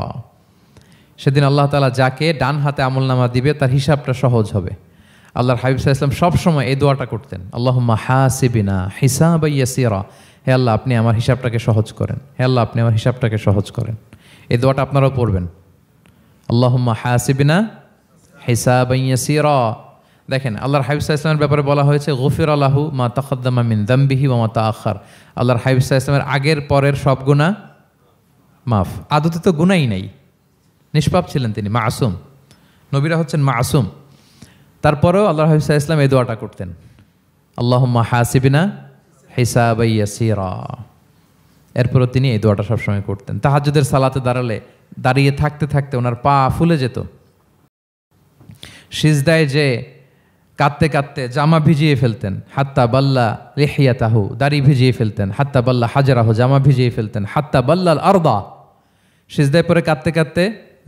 সেদিন আল্লাহ তাআলা যাকে ডান হাতে আমলনামা দিবে তার হিসাবটা সহজ হবে। আল্লাহর হাবিব সাল্লাল্লাহু আলাইহি ওয়াসাল্লাম সবসময় এই দোয়াটা করতেন, আল্লাহুম্মা হাসিবিনা হিসাবান ইয়াসীরা। হে আল্লাহ, আপনি আমার হিসাবটাকে সহজ করেন, হে আল্লাহ, আপনি আমার হিসাবটাকে সহজ করেন। এই দোয়াটা আপনারাও পড়বেন, আল্লাহুম্মা হাসিবিনা হিসাবান ইয়াসীরা। দেখেন, আল্লাহর হাবিব সাল্লাল্লাহু আলাইহি ওয়াসাল্লামের ব্যাপারে বলা হয়েছে গফিরা লাহু মা তাকাদ্দামা মিন যামবিহি ওয়া মা তাআখার। আল্লাহর হাবিব সাল্লাল্লাহু আলাইহি ওয়াসাল্লামের আগের পরের সব গুনাহ মাফ। আদতে তো গুনাহই নাই, নিষ্পাপ ছিলেন তিনি, মাসুম। নবীরা হচ্ছেন মাসুম। তারপরেও আল্লাহর হাবিব সাল্লাল্লাহু আলাইহি ওয়াসাল্লাম এই দোয়াটা করতেন, আল্লাহুম্মা হাসিবিনা হিসাবান ইয়াসীরা। এরপরও তিনি এই দোয়াটা সবসময় করতেন। তাহাজ্জুদের সালাতে দাঁড়িয়ে থাকতে থাকতে ওনার পা ফুলে যেত। সিজদায় যে কাঁদতে কাঁদতে জামা ভিজিয়ে ফেলতেন, হাত্তা বাল্লা লিহিয়াতাহু, দাড়ি ভিজিয়ে ফেলতেন, হাত্তা বাল্লা হাজারাহু, জামা ভিজিয়ে ফেলতেন, হাত্তা বাল্লাল আরদা, সিজদায় পরে কাঁদতে কাঁদতে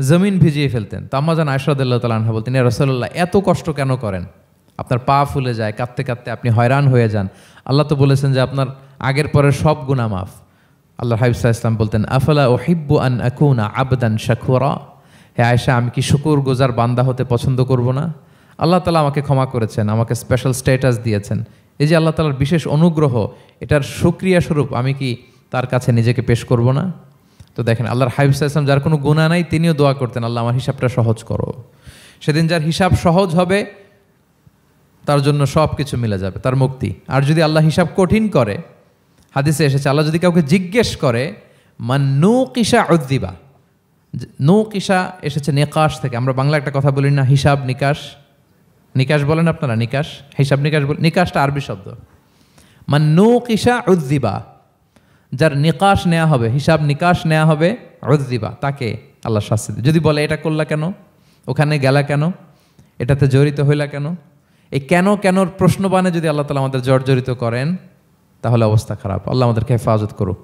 জমিন ভিজিয়ে ফেলতেন। তো আম্মা জান আয়েশা রাদিয়াল্লাহু তাআলা আনহা বলতেন, ইয়া রাসূলুল্লাহ, এত কষ্ট কেন করেন? আপনার পা ফুলে যায়, কাঁদতে কাঁদতে আপনি হয়রান হয়ে যান। আল্লাহ তো বলেছেন যে আপনার আগের পরের সব গুনাহ মাফ। আল্লাহর হাবিব সাল্লাল্লাহু আলাইহি ওয়াসাল্লাম বলতেন, আফালা উহিব্বু আন আকুনা আবদান শাকুরা। হে আয়েশা, আমি কি শুকরগুজার বান্দা হতে পছন্দ করব না? আল্লাহ তাআলা আমাকে ক্ষমা করেছেন, আমাকে স্পেশাল স্ট্যাটাস দিয়েছেন। এই যে আল্লাহ তাআলার বিশেষ অনুগ্রহ, এটার শুকরিয়া স্বরূপ আমি কি তার কাছে নিজেকে পেশ করব না? তো দেখেন, আল্লাহর হাবিব সাল্লাল্লাহু আলাইহি ওয়াসাল্লাম যার কোনো গুনাহ নাই তিনিও দোয়া করতেন, আল্লাহ আমার হিসাবটা সহজ করো। সেদিন যার হিসাব সহজ হবে তার জন্য সব কিছু মিলে যাবে, তার মুক্তি। আর যদি আল্লাহ হিসাব কঠিন করে, হাদিসে এসেছে আল্লাহ যদি কাউকে জিজ্ঞেস করে, নৌকিসা উদ্দিবা, নৌকিসা এসেছে নিকাশ থেকে। আমরা বাংলা একটা কথা বলি না, হিসাব নিকাশ, নিকাশ বলেন আপনারা, নিকাশ, হিসাব নিকাশ বলেন, নিকাশটা আরবি শব্দ। নৌকিসা উদ্দিবা, যার নিকাশ নেওয়া হবে, হিসাব নিকাশ নেওয়া হবে, উদ্দিবা, তাকে আল্লাহ শাস্তি দেবে। যদি বলে এটা করলা কেন, ওখানে গেলা কেন, এটাতে জড়িত হইলা কেন, এই কেন কেনর প্রশ্নবাণে যদি আল্লাহ তাআলা আমাদের জর্জরিত করেন, তাহলে অবস্থা খারাপ। আল্লাহ আমাদেরকে হেফাজত করুক।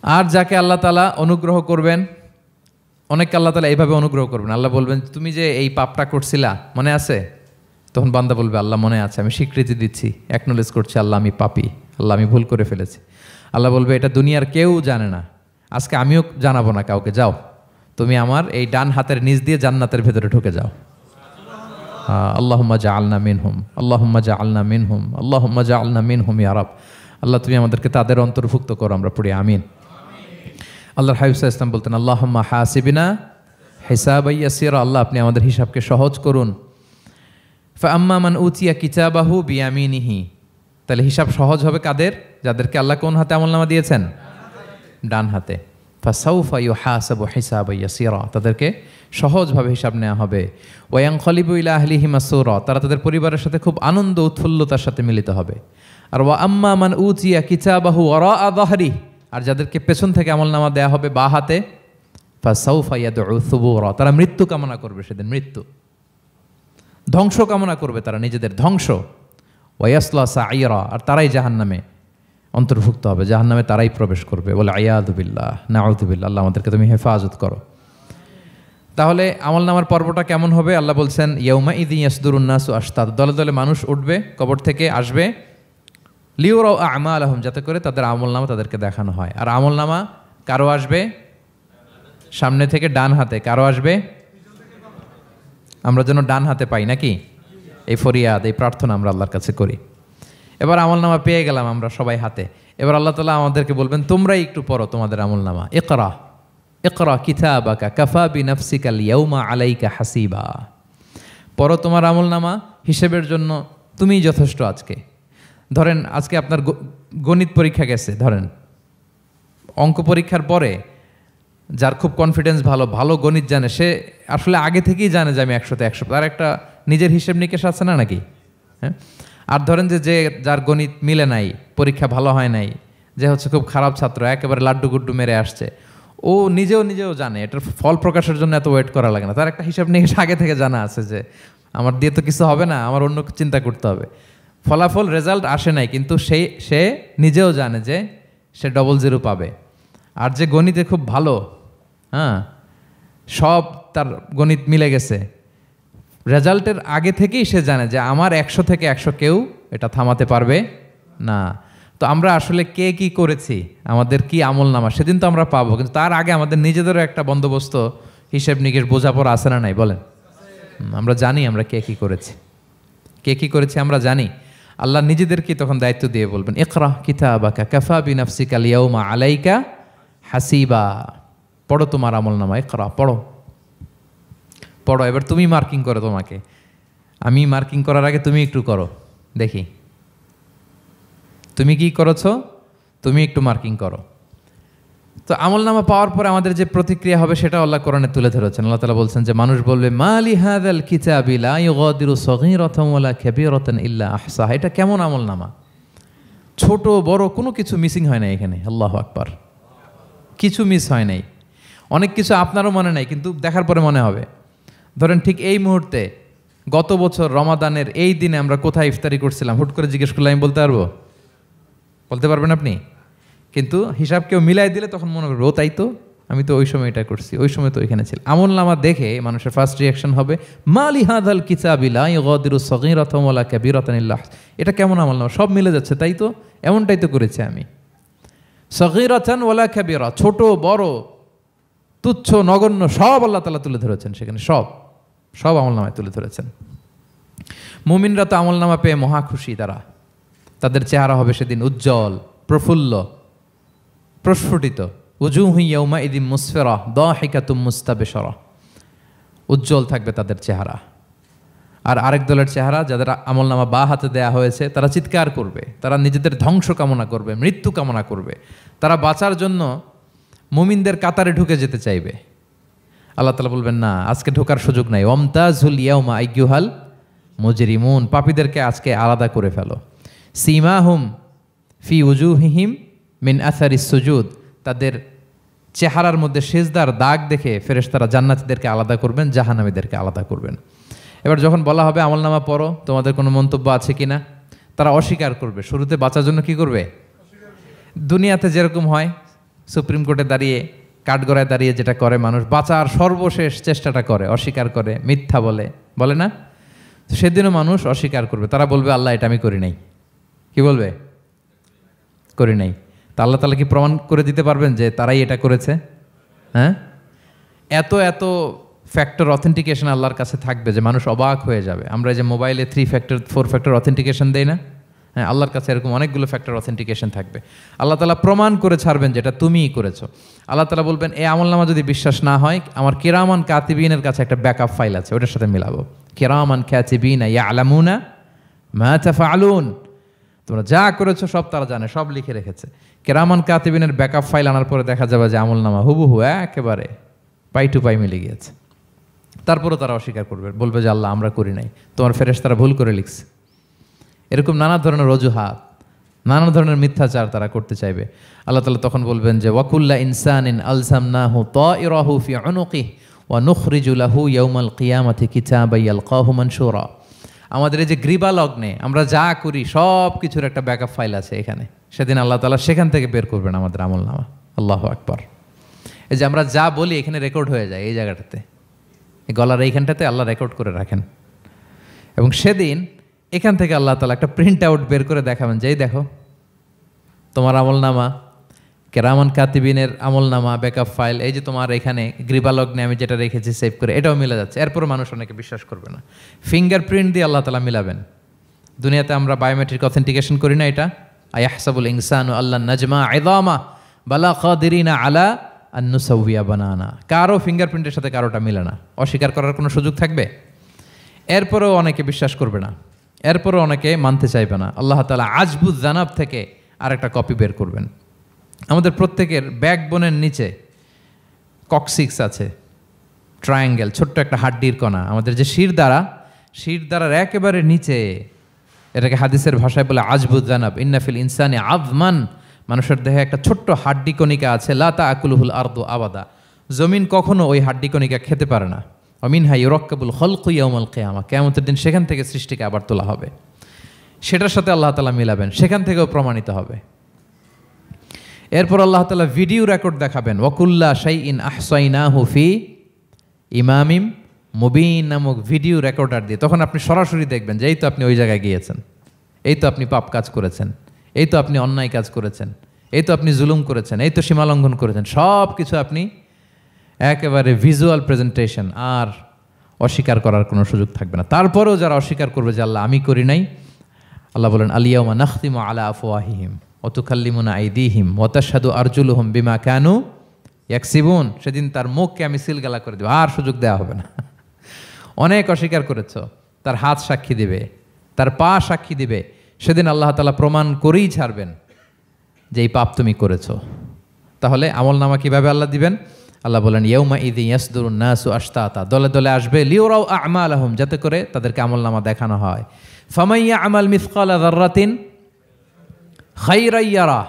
আর যাকে আল্লাহ তাআলা অনুগ্রহ করবেন, অনেককে আল্লাহ তাআলা এইভাবে অনুগ্রহ করবেন, আল্লাহ বলবেন তুমি যে এই পাপটা করছিলা মনে আছে? তখন বান্দা বলবে আল্লাহ মনে আছে, আমি স্বীকৃতি দিচ্ছি, অ্যাকনোলেজ করছি, আল্লাহ আমি পাপী, আল্লাহ আমি ভুল করে ফেলেছি। আল্লাহ বলবে এটা দুনিয়ার কেউ জানে না, আজকে আমিও জানাবো না কাউকে, যাও তুমি আমার এই ডান হাতের নিচ দিয়ে জান্নাতের ভেতরে ঢুকে যাও। আল্লাহুম্মা জাআলনা মিনহুম, আল্লাহুম্মা জাআলনা মিনহুম, আল্লাহুম্মা জাআলনা মিনহুম ইয়া রাব। আল্লাহ তুমি আমাদেরকে তাদের অন্তর্ভুক্ত করো, আমরা পড়ি আমিন। আল্লাহর হাবিব সাল্লাল্লাহু আলাইহি ওয়াসাল্লাম বলতেন আল্লাহুম্মা হাসিবিনা হিসাবান ইয়াসিরা, আল্লাহ আপনি আমাদের হিসাবকে সহজ করুন। ফাআম্মা মান উতিয়া কিতাবাহু বিয়ামিনিহি, তাহলে হিসাব সহজ হবে কাদের? যাদেরকে আল্লাহ কোন হাতে আমলনামা দিয়েছেন? ডান হাতে। ফাসাউফা ইউহাসাবু হিসাবান ইয়াসিরা, তাদেরকে সহজভাবে হিসাব নেওয়া হবে। ওয়ায়ানকালিবু ইলা আহলিহি মাসরুরা, তারা তাদের পরিবারের সাথে খুব আনন্দ উৎফুল্লতার সাথে মিলিত হবে। আর ওয়া আম্মা মান উতিয়া কিতাবাহু ওয়ারাআ যাহরি, আর যাদেরকে পেছন থেকে আমলনামা দেয়া হবে বা হাতে, ফাসাউফা ইয়াদউ সুবুরা, তারা মৃত্যু কামনা করবে, সেদিন মৃত্যু, ধ্বংস কামনা করবে, তারা নিজেদের ধ্বংস। ওয়ায়াসলা সাঈরা, আর তারাই জাহান্নামে অন্তর্ভুক্ত হবে, জাহান্নামে তারাই প্রবেশ করবে। বলে আয়াযু বিল্লাহ, নাউযু বিল্লাহ, আল্লাহ আমাদেরকে তুমি হেফাজত করো। তাহলে আমলনামার পর্বটা কেমন হবে? আল্লাহ বলছেন ইয়াউমা ইযিন ইয়াসদুরুন নাসু আশতাত, দলে দলে মানুষ উঠবে, কবর থেকে আসবে, লিউরাউ আমালাহুম, যাতে করে তাদের আমলনামা তাদেরকে দেখানো হয়। আর আমলনামা কারো আসবে সামনে থেকে ডান হাতে, কারো আসবে, আমরা যেন ডান হাতে পাই নাকি? এই ফরিয়াদ, এই প্রার্থনা আমরা আল্লাহর কাছে করি। এবার আমলনামা পেয়ে গেলাম আমরা সবাই হাতে, এবার আল্লাহ তাআলা আমাদেরকে বলবেন তোমরাই একটু পড়ো তোমাদের আমলনামা। ইকরা ইকরা কিতাবাকা কাফা বিনাফসিকা আল-ইয়াউমা আলাইকা হাসিবা, পড়ো তোমার আমলনামা, হিসেবের জন্য তুমিই যথেষ্ট আজকে। ধরেন আজকে আপনার গণিত পরীক্ষা গেছে, ধরেন অঙ্ক পরীক্ষার পরে যার খুব কনফিডেন্স ভালো, ভালো গণিত জানে, সে আসলে আগে থেকেই জানে যে আমি 100তে 100, তার একটা নিজের হিসেব নিকেশ আছে না নাকি? হ্যাঁ। আর ধরেন যে যার গণিত মিলে নাই, পরীক্ষা ভালো হয় নাই, যে হচ্ছে খুব খারাপ ছাত্র, একেবারে লাড্ডু গুড্ডু মেরে আসছে, ও নিজেও জানে এটার ফল প্রকাশের জন্য এত ওয়েট করা লাগে না, তার একটা হিসাব নিকেশ আগে থেকে জানা আছে যে আমার দিয়ে তো কিছু হবে না, আমার অন্য চিন্তা করতে হবে। ফলাফল রেজাল্ট আসে নাই, কিন্তু সে নিজেও জানে যে সে 00 পাবে। আর যে গণিতে খুব ভালো, হ্যাঁ, সব তার গণিত মিলে গেছে, রেজাল্টের আগে থেকেই সে জানে যে আমার 100 থেকে 100 কেউ এটা থামাতে পারবে না। তো আমরা আসলে কে কি করেছি, আমাদের কি আমলনামা, সেদিন তো আমরা পাবো, কিন্তু তার আগে আমাদের নিজেদেরও একটা বন্দোবস্ত, হিসেব নিকেশ, বোঝাপড়া আছে না নাই বলেন? আমরা জানি আমরা কে কি করেছি আমরা জানি। আল্লাহ নিজেদেরকে তখন দায়িত্ব দিয়ে বলবেন ইকরা কিতাবাকা কাফা বিনাফসিকা আল-ইয়াউমা আলাইকা হাসিবা, পড়ো তোমার আমলনামা, ইকরা, পড়ো। এবার তুমি মার্কিং করো, তোমাকে আমি মার্কিং করার আগে তুমি একটু করো, দেখি তুমি কি করেছো, তুমি একটু মার্কিং করো। তো আমলনামা পাওয়ার পরে আমাদের যে প্রতিক্রিয়া হবে সেটা আল্লাহ কোরআনে তুলে ধরেছেন। আল্লাহ তাআলা বলছেন যে মানুষ বলবে মালি হাযাল কিতাবি লা ইউগাদিরু সগীরাতান ওয়ালা কাবীরাতান ইল্লা আহসাহা, এটা কেমন আমলনামা, ছোট বড় কোনো কিছু মিসিং হয় না এখানে। আল্লাহু আকবার, কিছু মিস হয় নাই। অনেক কিছু আপনারও মনে নাই, কিন্তু দেখার পরে মনে হবে। ধরেন ঠিক এই মুহূর্তে গত বছর রমাদানের এই দিনে আমরা কোথায় ইফতারি করছিলাম, হুট করে জিজ্ঞেস করলে আমি বলতে পারবো? বলতে পারবেন আপনি? কিন্তু হিসাব কেউ মিলাই দিলে তখন মনে করবে ও তাই তো, আমি তো ওই সময় এটা করছি, ওই সময় তো ওইখানে ছিল। আমলনামা দেখে মানুষের ফার্স্ট রিয়াকশন হবে মালি হাযাল কিতাবি লা ইউগাদিরু সগীরাতান ওয়ালা কাবীরাতান ইল্লা আহসাহা, এটা কেমন আমলনামা, সব মিলে যাচ্ছে, তাই তো, এমনটাই তো করেছি আমি। সগীরাতান ওয়ালা কাবীরা, ছোট বড় তুচ্ছ নগণ্য সব আল্লাহ তাআলা তুলে ধরেছেন সেখানে, সব আমলনামায় তুলে ধরেছেন। মুমিনরা তো আমলনামা পেয়ে মহা খুশি, তাদের চেহারা হবে সেদিন উজ্জ্বল, প্রফুল্ল, প্রস্ফুটিত। উজুহু ইয়াউমাইযিন মুসফিরা দাহিকাতুম মুস্তাবশিরা, উজ্জ্বল থাকবে তাদের চেহারা। আর আরেক দলের চেহারা, যাদের আমলনামা বা হাতে দেয়া হয়েছে, তারা চিৎকার করবে, তারা নিজেদের ধ্বংস কামনা করবে, মৃত্যু কামনা করবে, তারা বাঁচার জন্য মুমিনদের কাতারে ঢুকে যেতে চাইবে। আল্লাহ তাআলা বলবেন, না, আজকে ঢোকার সুযোগ নাই। ওয়ামতাজুল ইয়াউমা আইয়ুহাল মুজরিমুন, পাপীদেরকে আজকে আলাদা করে ফেলো। সীমাহুম ফি উজুহিহিম মিন আসারিস সুজুদ, তাদের চেহারার মধ্যে সিজদার দাগ দেখে ফেরেশতারা জান্নাতীদেরকে আলাদা করবেন, জাহান্নামীদেরকে আলাদা করবেন। এবার যখন বলা হবে আমলনামা পড়ো, তোমাদের কোনো মন্তব্য আছে কিনা, তারা অস্বীকার করবে। শুরুতে বাঁচার জন্য কি করবে? দুনিয়াতে যেরকম হয়, সুপ্রিম কোর্টে দাঁড়িয়ে, কাঠগড়ায় দাঁড়িয়ে যেটা করে মানুষ, বাঁচার সর্বশেষ চেষ্টাটা করে, অস্বীকার করে, মিথ্যা বলে না? তো সেদিনও মানুষ অস্বীকার করবে, তারা বলবে আল্লাহ এটা আমি করি নাই। কি বলবে? করি নাই। তা আল্লাহ তাআলা কি প্রমাণ করে দিতে পারবেন যে তারাই এটা করেছে? হ্যাঁ, এত এত ফ্যাক্টর অথেন্টিকেশন আল্লাহর কাছে থাকবে যে মানুষ অবাক হয়ে যাবে। আমরা যে মোবাইলে 3 ফ্যাক্টর 4 ফ্যাক্টর অথেন্টিকেশন দেই না, হ্যাঁ, আল্লাহর কাছে এরকম অনেকগুলো ফ্যাক্টর অথেন্টিকেশন থাকবে। আল্লাহ তাআলা প্রমাণ করে ছাড়বেন যেটা তুমিই করেছো। আল্লাহ তাআলা বলবেন, এই আমলনামা যদি বিশ্বাস না হয়, আমার কিরামান কাতিবিনের কাছে একটা ব্যাকআপ ফাইল আছে, ওটার সাথে মিলাবো। কিরামান কাতিবিনা ইয়ালামুনা মা তাফআলুন, তোমরা যা করেছো সব তারা জানে, সব লিখে রেখেছে। কিরামান কাতিবিনের ব্যাকআপ ফাইল আনার পরে দেখা যাবে যে আমলনামা হুবহু একেবারে পাই টু পাই মিলে গিয়েছে। তারপরেও তারা অস্বীকার করবে, বলবে যে আল্লাহ আমরা করি নাই, তোমার ফেরেশতারা ভুল করে লিখছে। এরকম নানা ধরনের অজুহাত, নানা ধরনের মিথ্যাচার তারা করতে চাইবে। আল্লাহ তাআলা তখন বলবেন যে ওয়াকুল্লা ইনসানিন আলজামনাহু তাইরাহু ফি উনুকিহি ওয়া নুখরিজু লাহু ইয়াউমাল কিয়ামাতি কিতাবান ইয়ালকাহু মানশুরা। আমাদের এই যে গ্রীবা লগ্নে আমরা যা করি সব কিছুর একটা ব্যাকআপ ফাইল আছে এখানে। সেদিন আল্লাহ তাআলা সেখান থেকে বের করবেন আমাদের আমলনামা। আল্লাহু আকবার। এই যে আমরা যা বলি এখানে রেকর্ড হয়ে যায়, এই জায়গাটাতে, গলার এইখানটাতে আল্লাহ রেকর্ড করে রাখেন। এবং সেদিন এখান থেকে আল্লাহ তাআলা একটা প্রিন্ট আউট বের করে দেখাবেন যে এই দেখো তোমার আমলনামা, কিরামান কাতিবিনের আমলনামা ব্যাকআপ ফাইল, এই যে তোমার এখানে গ্রীবালগ্নে আমি যেটা রেখেছি সেভ করে, এটাও মিলে যাচ্ছে। এরপরও মানুষ অনেকে বিশ্বাস করবে না। ফিঙ্গারপ্রিন্ট দিয়ে আল্লাহ তাআলা মিলাবেন। দুনিয়াতে আমরা বায়োমেট্রিক অথেন্টিকেশন করি না, এটা আয়াহসাবুল ইনসানু আল্লাহ নাজমা ইযামা বালা কাদিরিনা আলা আন নুসাউইয়া বানানা। কারো ফিঙ্গারপ্রিন্টের সাথে কারোটা মিলে না, অস্বীকার করার কোনো সুযোগ থাকবে? এরপরেও অনেকে বিশ্বাস করবে না, এরপরও অনেকে মানতে চাইবে না। আল্লাহ তাআলা আজবুজ জানাব থেকে আরেকটা কপি বের করবেন। আমাদের প্রত্যেকের ব্যাকবোনের নিচে কক্সিক্স আছে, ট্রায়াঙ্গেল, ছোট্ট একটা হাড্ডির কণা, আমাদের যে শিরদাঁড়ার একেবারে নিচে, এটাকে হাদিসের ভাষায় বলে আজবুজ জানাব। ইন্নাফিল ইনসানি আযমান, মানুষের দেহে একটা ছোট্ট হাড্ডি কণিকা আছে, লা তাআকুলুহুল আরদু আবাদা, জমিন কখনো ওই হাড্ডি কণিকা খেতে পারে না। মিনহা ইউরাক্কাবুল খালকু ইয়াউমাল কিয়ামা, কিয়ামতের দিন সেখান থেকে সৃষ্টিকে আবার তোলা হবে। সেটার সাথে আল্লাহ তাআলা মিলাবেন, সেখান থেকেও প্রমাণিত হবে। এরপর আল্লাহ তাআলা ভিডিও রেকর্ড দেখাবেন। ওয়াকুল্লা শাইইন আহসাইনাহু ফি ইমামিম মুবিন নামক ভিডিও রেকর্ডার দিয়ে তখন আপনি সরাসরি দেখবেন যে এই তো আপনি ওই জায়গায় গিয়েছেন, এই তো আপনি পাপ কাজ করেছেন, এই তো আপনি অন্যায় কাজ করেছেন, এই তো আপনি জুলুম করেছেন, এই তো সীমালঙ্ঘন করেছেন, সব কিছু আপনি একেবারে ভিজুয়াল প্রেজেন্টেশন, আর অস্বীকার করার কোনো সুযোগ থাকবে না। তারপরেও যারা অস্বীকার করবে যে আল্লাহ আমি করি নাই, আল্লাহ বলেন আলিয়াউমা নাখতিমু আলা আফওয়াহিহিম ওয়া তুকাল্লিমুনা আইদিহিম ওয়া তাশহাদু আরজুলুহুম বিমা কানু ইয়াকসিবুন। সেদিন তার মুখকে আমি সিলগালা করে দেব, আর সুযোগ দেওয়া হবে না। অনেক অস্বীকার করেছ, তার হাত সাক্ষী দিবে, তার পা সাক্ষী দিবে। সেদিন আল্লাহ তাআলা প্রমাণ করেই ছাড়বেন যে এই পাপ তুমি করেছ। তাহলে আমলনামা কিভাবে আল্লাহ দিবেন? আল্লাহ বলেন ইয়াউমা ইযি ইয়াসদুরুন নাসু আশতাতা, দলে দলে আসবে, লিউরাউ আমালাহুম, যাতে করে তাদেরকে আমলনামা দেখানো হয়। ফামাইয়া আমাল মিসকালা যাররাতিন খাইরান ইয়ারা,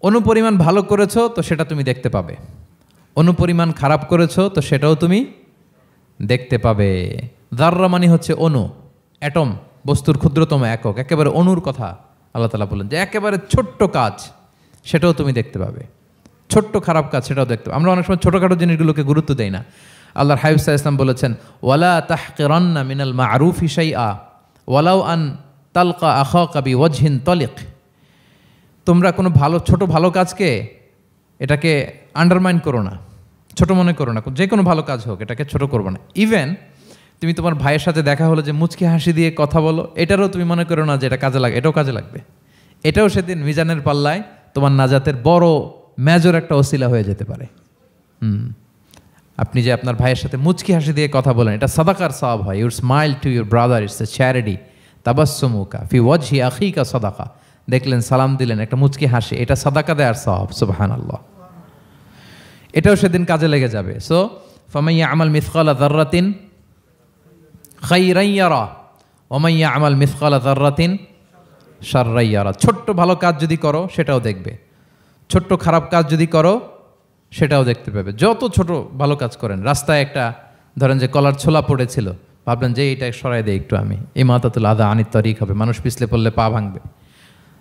অনুপরিমাণ ভালো করেছো তো সেটা তুমি দেখতে পাবে, অনুপরিমাণ খারাপ করেছো তো সেটাও তুমি দেখতে পাবে। যাররা মানে হচ্ছে অণু, অ্যাটম, বস্তুর ক্ষুদ্রতম একক, একেবারে অণুর কথা আল্লাহ তাআলা বলেন যে একেবারে ছোট্ট কাজ সেটাও তুমি দেখতে পাবে, ছোট্ট খারাপ কাজ সেটাও দেখতে পাবে। আমরা অনেক সময় ছোটোখাটো জিনিসগুলোকে গুরুত্ব দেই না। আল্লাহর হাবিব সাল্লাল্লাহু আলাইহি ওয়াসাল্লাম বলেছেন ওয়ালা তাহকিরান্না মিনাল মা'রুফি শাইআ ওয়ালাউ আন তালকা আখাকা বিওয়াজহিন তালিক, তোমরা কোনো ছোট ভালো কাজকে এটাকে আন্ডারমাইন করো না, ছোট মনে করো না, যে কোনো ভালো কাজ হোক এটাকে ছোট করবো না। ইভেন তুমি তোমার ভাইয়ের সাথে দেখা হলো যে মুচকি হাসি দিয়ে কথা বলো, এটারও তুমি মনে করো না যে এটা কাজে লাগে, এটাও কাজে লাগবে, এটাও সেদিন মিজানের পাল্লায় তোমার নাজাতের বড় মেজর একটা ওসিলা হয়ে যেতে পারে। আপনি যে আপনার ভাইয়ের সাথে মুচকি হাসি দিয়ে কথা বলেন, এটা সাদাকার সওয়াব হয়। Your smile to your brother, it's a charity. তাবাসসুমুকা ফি ওয়াজহি আখিকা সাদাকা, দেখলেন সালাম দিলেন, একটা মুচকি হাসি, এটা সাদাকা দেওয়ার সওয়াব। সুবহানাল্লাহ। এটাও সেদিন কাজে লেগে যাবে। সো ফামান ইয়ামাল মিসকালা যাররাতিন খাইরান ইয়ারা ওয়া মান ইয়ামাল মিসকালা যাররাতিন শাররান ইয়ারা। ছোট্ট ভালো কাজ যদি করো সেটাও দেখবে, ছোট্ট খারাপ কাজ যদি করো সেটাও দেখতে পাবে। যত ছোট ভালো কাজ করেন, রাস্তায় একটা ধরেন যে কলার ছোলা পড়েছিল, ভাবলেন যে এইটা সরাই দেয় একটু, আমি ইমাতাতুল আদা আনিত তারিক হবে, মানুষ পিছলে পড়লে পা ভাঙবে,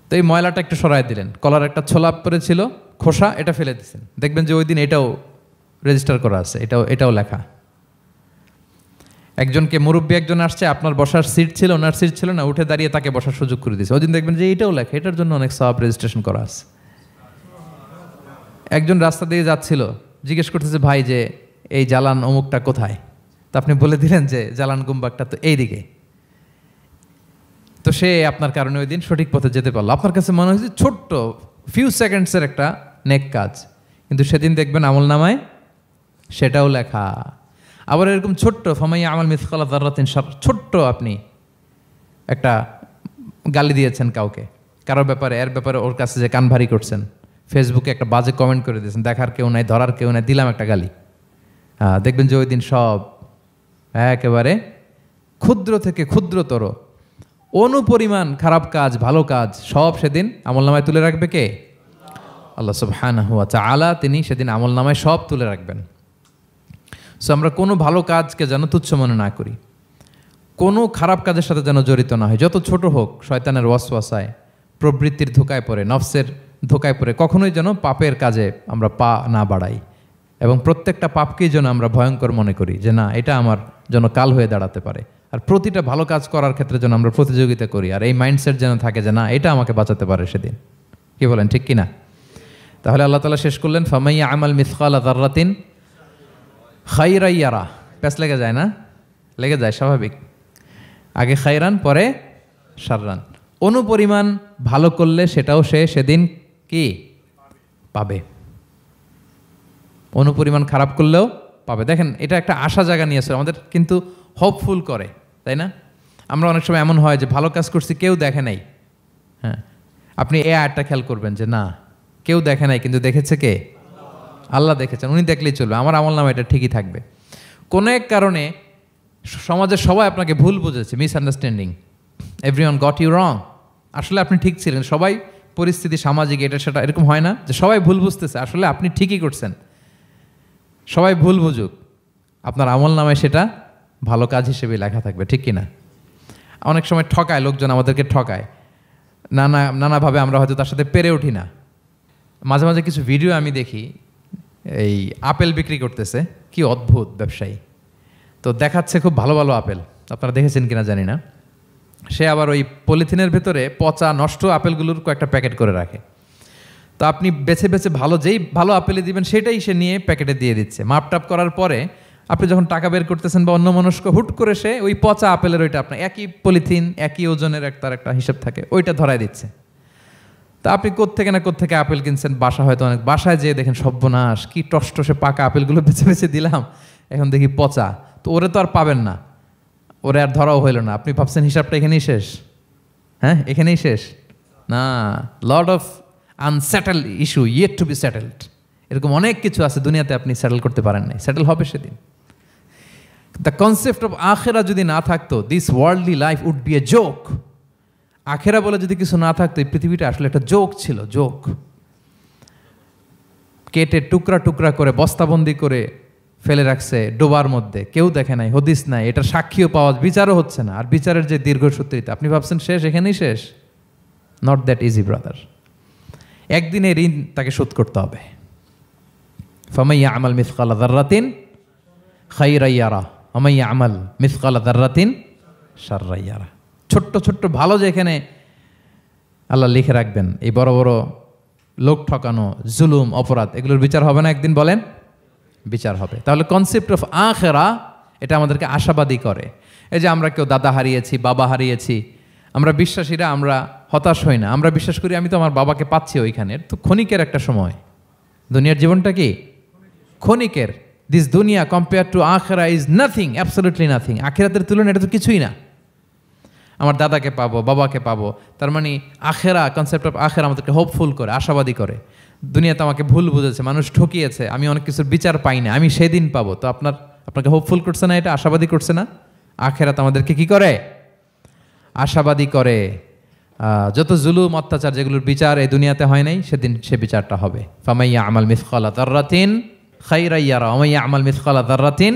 তো এই ময়লাটা একটু সরাই দিলেন। কলার একটা ছোলা পড়েছিল, খোসা, এটা ফেলে দিচ্ছেন, দেখবেন যে ওই দিন এটাও রেজিস্টার করা আছে, এটাও লেখা। একজনকে মুরব্বী একজন আসছে, আপনার বসার সিট ছিল, ওনার সিট ছিল না, উঠে দাঁড়িয়ে তাকে বসার সুযোগ করে দিয়েছে, ওই দিন দেখবেন যে এটাও লেখা, এটার জন্য অনেক সওয়াব রেজিস্ট্রেশন করা আছে। একজন রাস্তা দিয়ে যাচ্ছিল, জিজ্ঞেস করতেছে ভাই যে এই জালান অমুকটা কোথায়, তো আপনি বলে দিলেন যে জালান গুম্বাকটা তো এইদিকে, তো সে আপনার কারণে ওই দিন সঠিক পথে যেতে পারলো। আপনার কাছে মনে হয়েছে ছোট্ট ফিউ সেকেন্ডসের একটা নেক কাজ, কিন্তু সেদিন দেখবেন আমল নামায় সেটাও লেখা। আবার এরকম ছোট্ট ফামান ইয়ামাল মিসকালা যাররাতিন শাররান, ছোট্ট আপনি একটা গালি দিয়েছেন কাউকে, কারোর ব্যাপারে, এর ব্যাপারে ওর কাছে যে কান ভারী করছেন, ফেসবুকে একটা বাজে কমেন্ট করে দিয়েছেন, দেখার কেউ নাই, ধরার কেউ নাই, দিলাম একটা গালি, দেখবেন যে ওই দিন সব একেবারে ক্ষুদ্র থেকে ক্ষুদ্রতর অনুপরিমাণ খারাপ কাজ, ভালো কাজ সব সেদিন আমলনামায় তুলে রাখবে কে? আল্লাহ সুবহানাহু ওয়া তাআলা, তিনি সেদিন আমলনামায় সব তুলে রাখবেন। সো আমরা কোনো ভালো কাজকে যেন তুচ্ছ মনে না করি, কোনো খারাপ কাজের সাথে যেন জড়িত না হয়, যত ছোট হোক। শয়তানের ওয়াসওয়াসায়, প্রবৃত্তির ধোকায় পড়ে, নফসের ধোকায় পড়ে কখনোই যেন পাপের কাজে আমরা পা না বাড়াই, এবং প্রত্যেকটা পাপকেই যেন আমরা ভয়ঙ্কর মনে করি, যে না এটা আমার জন্য কাল হয়ে দাঁড়াতে পারে। আর প্রতিটা ভালো কাজ করার ক্ষেত্রে যেন আমরা প্রতিযোগিতা করি, আর এই মাইন্ডসেট যেন থাকে যে না এটা আমাকে বাঁচাতে পারে সেদিন। কি বলেন, ঠিক কিনা? তাহলে আল্লাহ তাআলা শেষ করলেন ফামান ইয়ামাল মিসকালা যাররাতিন খাইরান ইয়ারা। প্যাচ লেগে যায় না? লেগে যায়, স্বাভাবিক। আগে খাইরান, পরে শাররান। অনুপরিমাণ ভালো করলে সেটাও সে সেদিন কি পাবে, অনুপরিমাণ খারাপ করলেও পাবে। দেখেন, এটা একটা আশা জায়গা নিয়েছে আমাদের, কিন্তু হোপফুল করে, তাই না? আমরা অনেক সময় এমন হয় যে ভালো কাজ করছি, কেউ দেখে নাই। হ্যাঁ, আপনি এই আয়াতটা খেয়াল করবেন যে না, কেউ দেখে নাই, কিন্তু দেখেছে কে? আল্লাহ দেখেছেন, উনি দেখলেই চলবে, আমার আমলনামা এটা ঠিকই থাকবে। কোনো এক কারণে সমাজের সবাই আপনাকে ভুল বুঝেছে, misunderstanding, everyone got you wrong, আসলে আপনি ঠিক ছিলেন। সবাই পরিস্থিতি, সামাজিক, এটা সেটা, এরকম হয় না যে সবাই ভুল বুঝতেছে, আসলে আপনি ঠিকই করছেন। সবাই ভুল বুঝুক, আপনার আমলনামায় সেটা ভালো কাজ হিসেবে লেখা থাকবে, ঠিক কিনা? অনেক সময় ঠকায় লোকজন, আমাদেরকে ঠকায় নানাভাবে, আমরা হয়তো তার সাথে পেরে উঠি না। মাঝে মাঝে কিছু ভিডিও আমি দেখি, এই আপেল বিক্রি করতেছে, কি অদ্ভুত ব্যবসায়ী, তো দেখাচ্ছে খুব ভালো ভালো আপেল, আপনারা দেখেছেন কিনা জানি না। সে আবার ওই পলিথিনের ভেতরে পচা নষ্ট আপেলগুলোর কয়েকটা প্যাকেট করে রাখে, তো আপনি বেছে বেছে যেই ভালো আপেলে দিবেন সেটাই সে নিয়ে প্যাকেটে দিয়ে দিচ্ছে। মাপটাপ করার পরে আপনি যখন টাকা বের করতেছেন বা অন্যমনস্ক, হুট করে সে ওই পচা আপেলের ওইটা, আপনার একই পলিথিন, একই ওজনের তার একটা হিসাব থাকে, ওইটা ধরায় দিচ্ছে। তা আপনি কোত্থেকে আপেল কিনছেন, হয়তো অনেক বাসায় যেয়ে দেখেন সর্বনাশ, কি টসটসে পাকা আপেলগুলো বেছে বেছে দিলাম, এখন দেখি পচা, তো ওরে তো আর পাবেন না, ওরে আর ধরাও হইল না। আপনি ভাবছেন হিসাবটা এখানেই শেষ? হ্যাঁ, এখানেই শেষ না, lot of unsettled issue yet to be settled. এরকম অনেক কিছু আছে দুনিয়াতে আপনি সেটেল করতে পারেন নাই, সেটেল হবে সেদিন। দ্য কনসেপ্ট অফ আখেরা যদি না থাকতো, this worldly life would be a joke. আখেরা বলে যদি কিছু না থাকতো, এই পৃথিবীটা আসলে একটা জোক ছিল, জোক। কেটে টুকরা টুকরা করে বস্তাবন্দি করে ফেলে রাখছে ডোবার মধ্যে, কেউ দেখে নাই, হদিস নাই, এটার সাক্ষীও পাওয়া, বিচারও হচ্ছে না। আর বিচারের যে দীর্ঘসূত্রিতা, আপনি ভাবছেন শেষ, এখানেই শেষ? Not that easy brother. একদিনে ঋণ তাকে শোধ করতে হবে। ফামান ইয়ামাল মিসকালা যাররাতিন খাইরান ইয়ারা ওয়া মান ইয়ামাল মিসকালা যাররাতিন শাররান ইয়ারা। ছোট্ট ছোট্ট ভালো যেখানে আল্লাহ লিখে রাখবেন, এই বড় বড় লোক ঠকানো, জুলুম, অপরাধ, এগুলোর বিচার হবে না একদিন? বলেন, বিচার হবে। তাহলে কনসেপ্ট অফ আখিরা, এটা আমাদেরকে আশাবাদী করে। এই যে আমরা কেউ দাদা হারিয়েছি, বাবা হারিয়েছি, আমরা বিশ্বাসীরা আমরা হতাশ হই না, আমরা বিশ্বাস করি আমি তো আমার বাবাকে পাচ্ছি ওইখানে। তো ক্ষণিকের একটা সময়, দুনিয়ার জীবনটা কি ক্ষণিকের, দিস দুনিয়া কম্পেয়ার টু আখেরা ইজ নাথিং, অ্যাবসলিউটলি নাথিং। আখেরাতের তুলনায় এটা তো কিছুই না। আমার দাদাকে পাবো, বাবাকে পাবো, তার মানে আখেরা, কনসেপ্ট অফ আখেরা আমাদেরকে হোপফুল করে, আশাবাদী করে। দুনিয়াতে আমাকে ভুল বুঝেছে, মানুষ ঠকিয়েছে, আমি অনেক কিছুর বিচার পাই না, আমি সেদিন পাবো। তো আপনাকে হোপফুল করছে না, এটা আশাবাদী করছে না? আখেরাত আমাদেরকে কি করে? আশাবাদী করে। যত জুলুম অত্যাচার যেগুলোর বিচার এই দুনিয়াতে হয় নাই, সেদিন সে বিচারটা হবে। ফামাইয়া আমাল মিসকালা যাররাতিন খাইরান ইয়ারা ওয়া মাইয়া আমাল মিসকালা যাররাতিন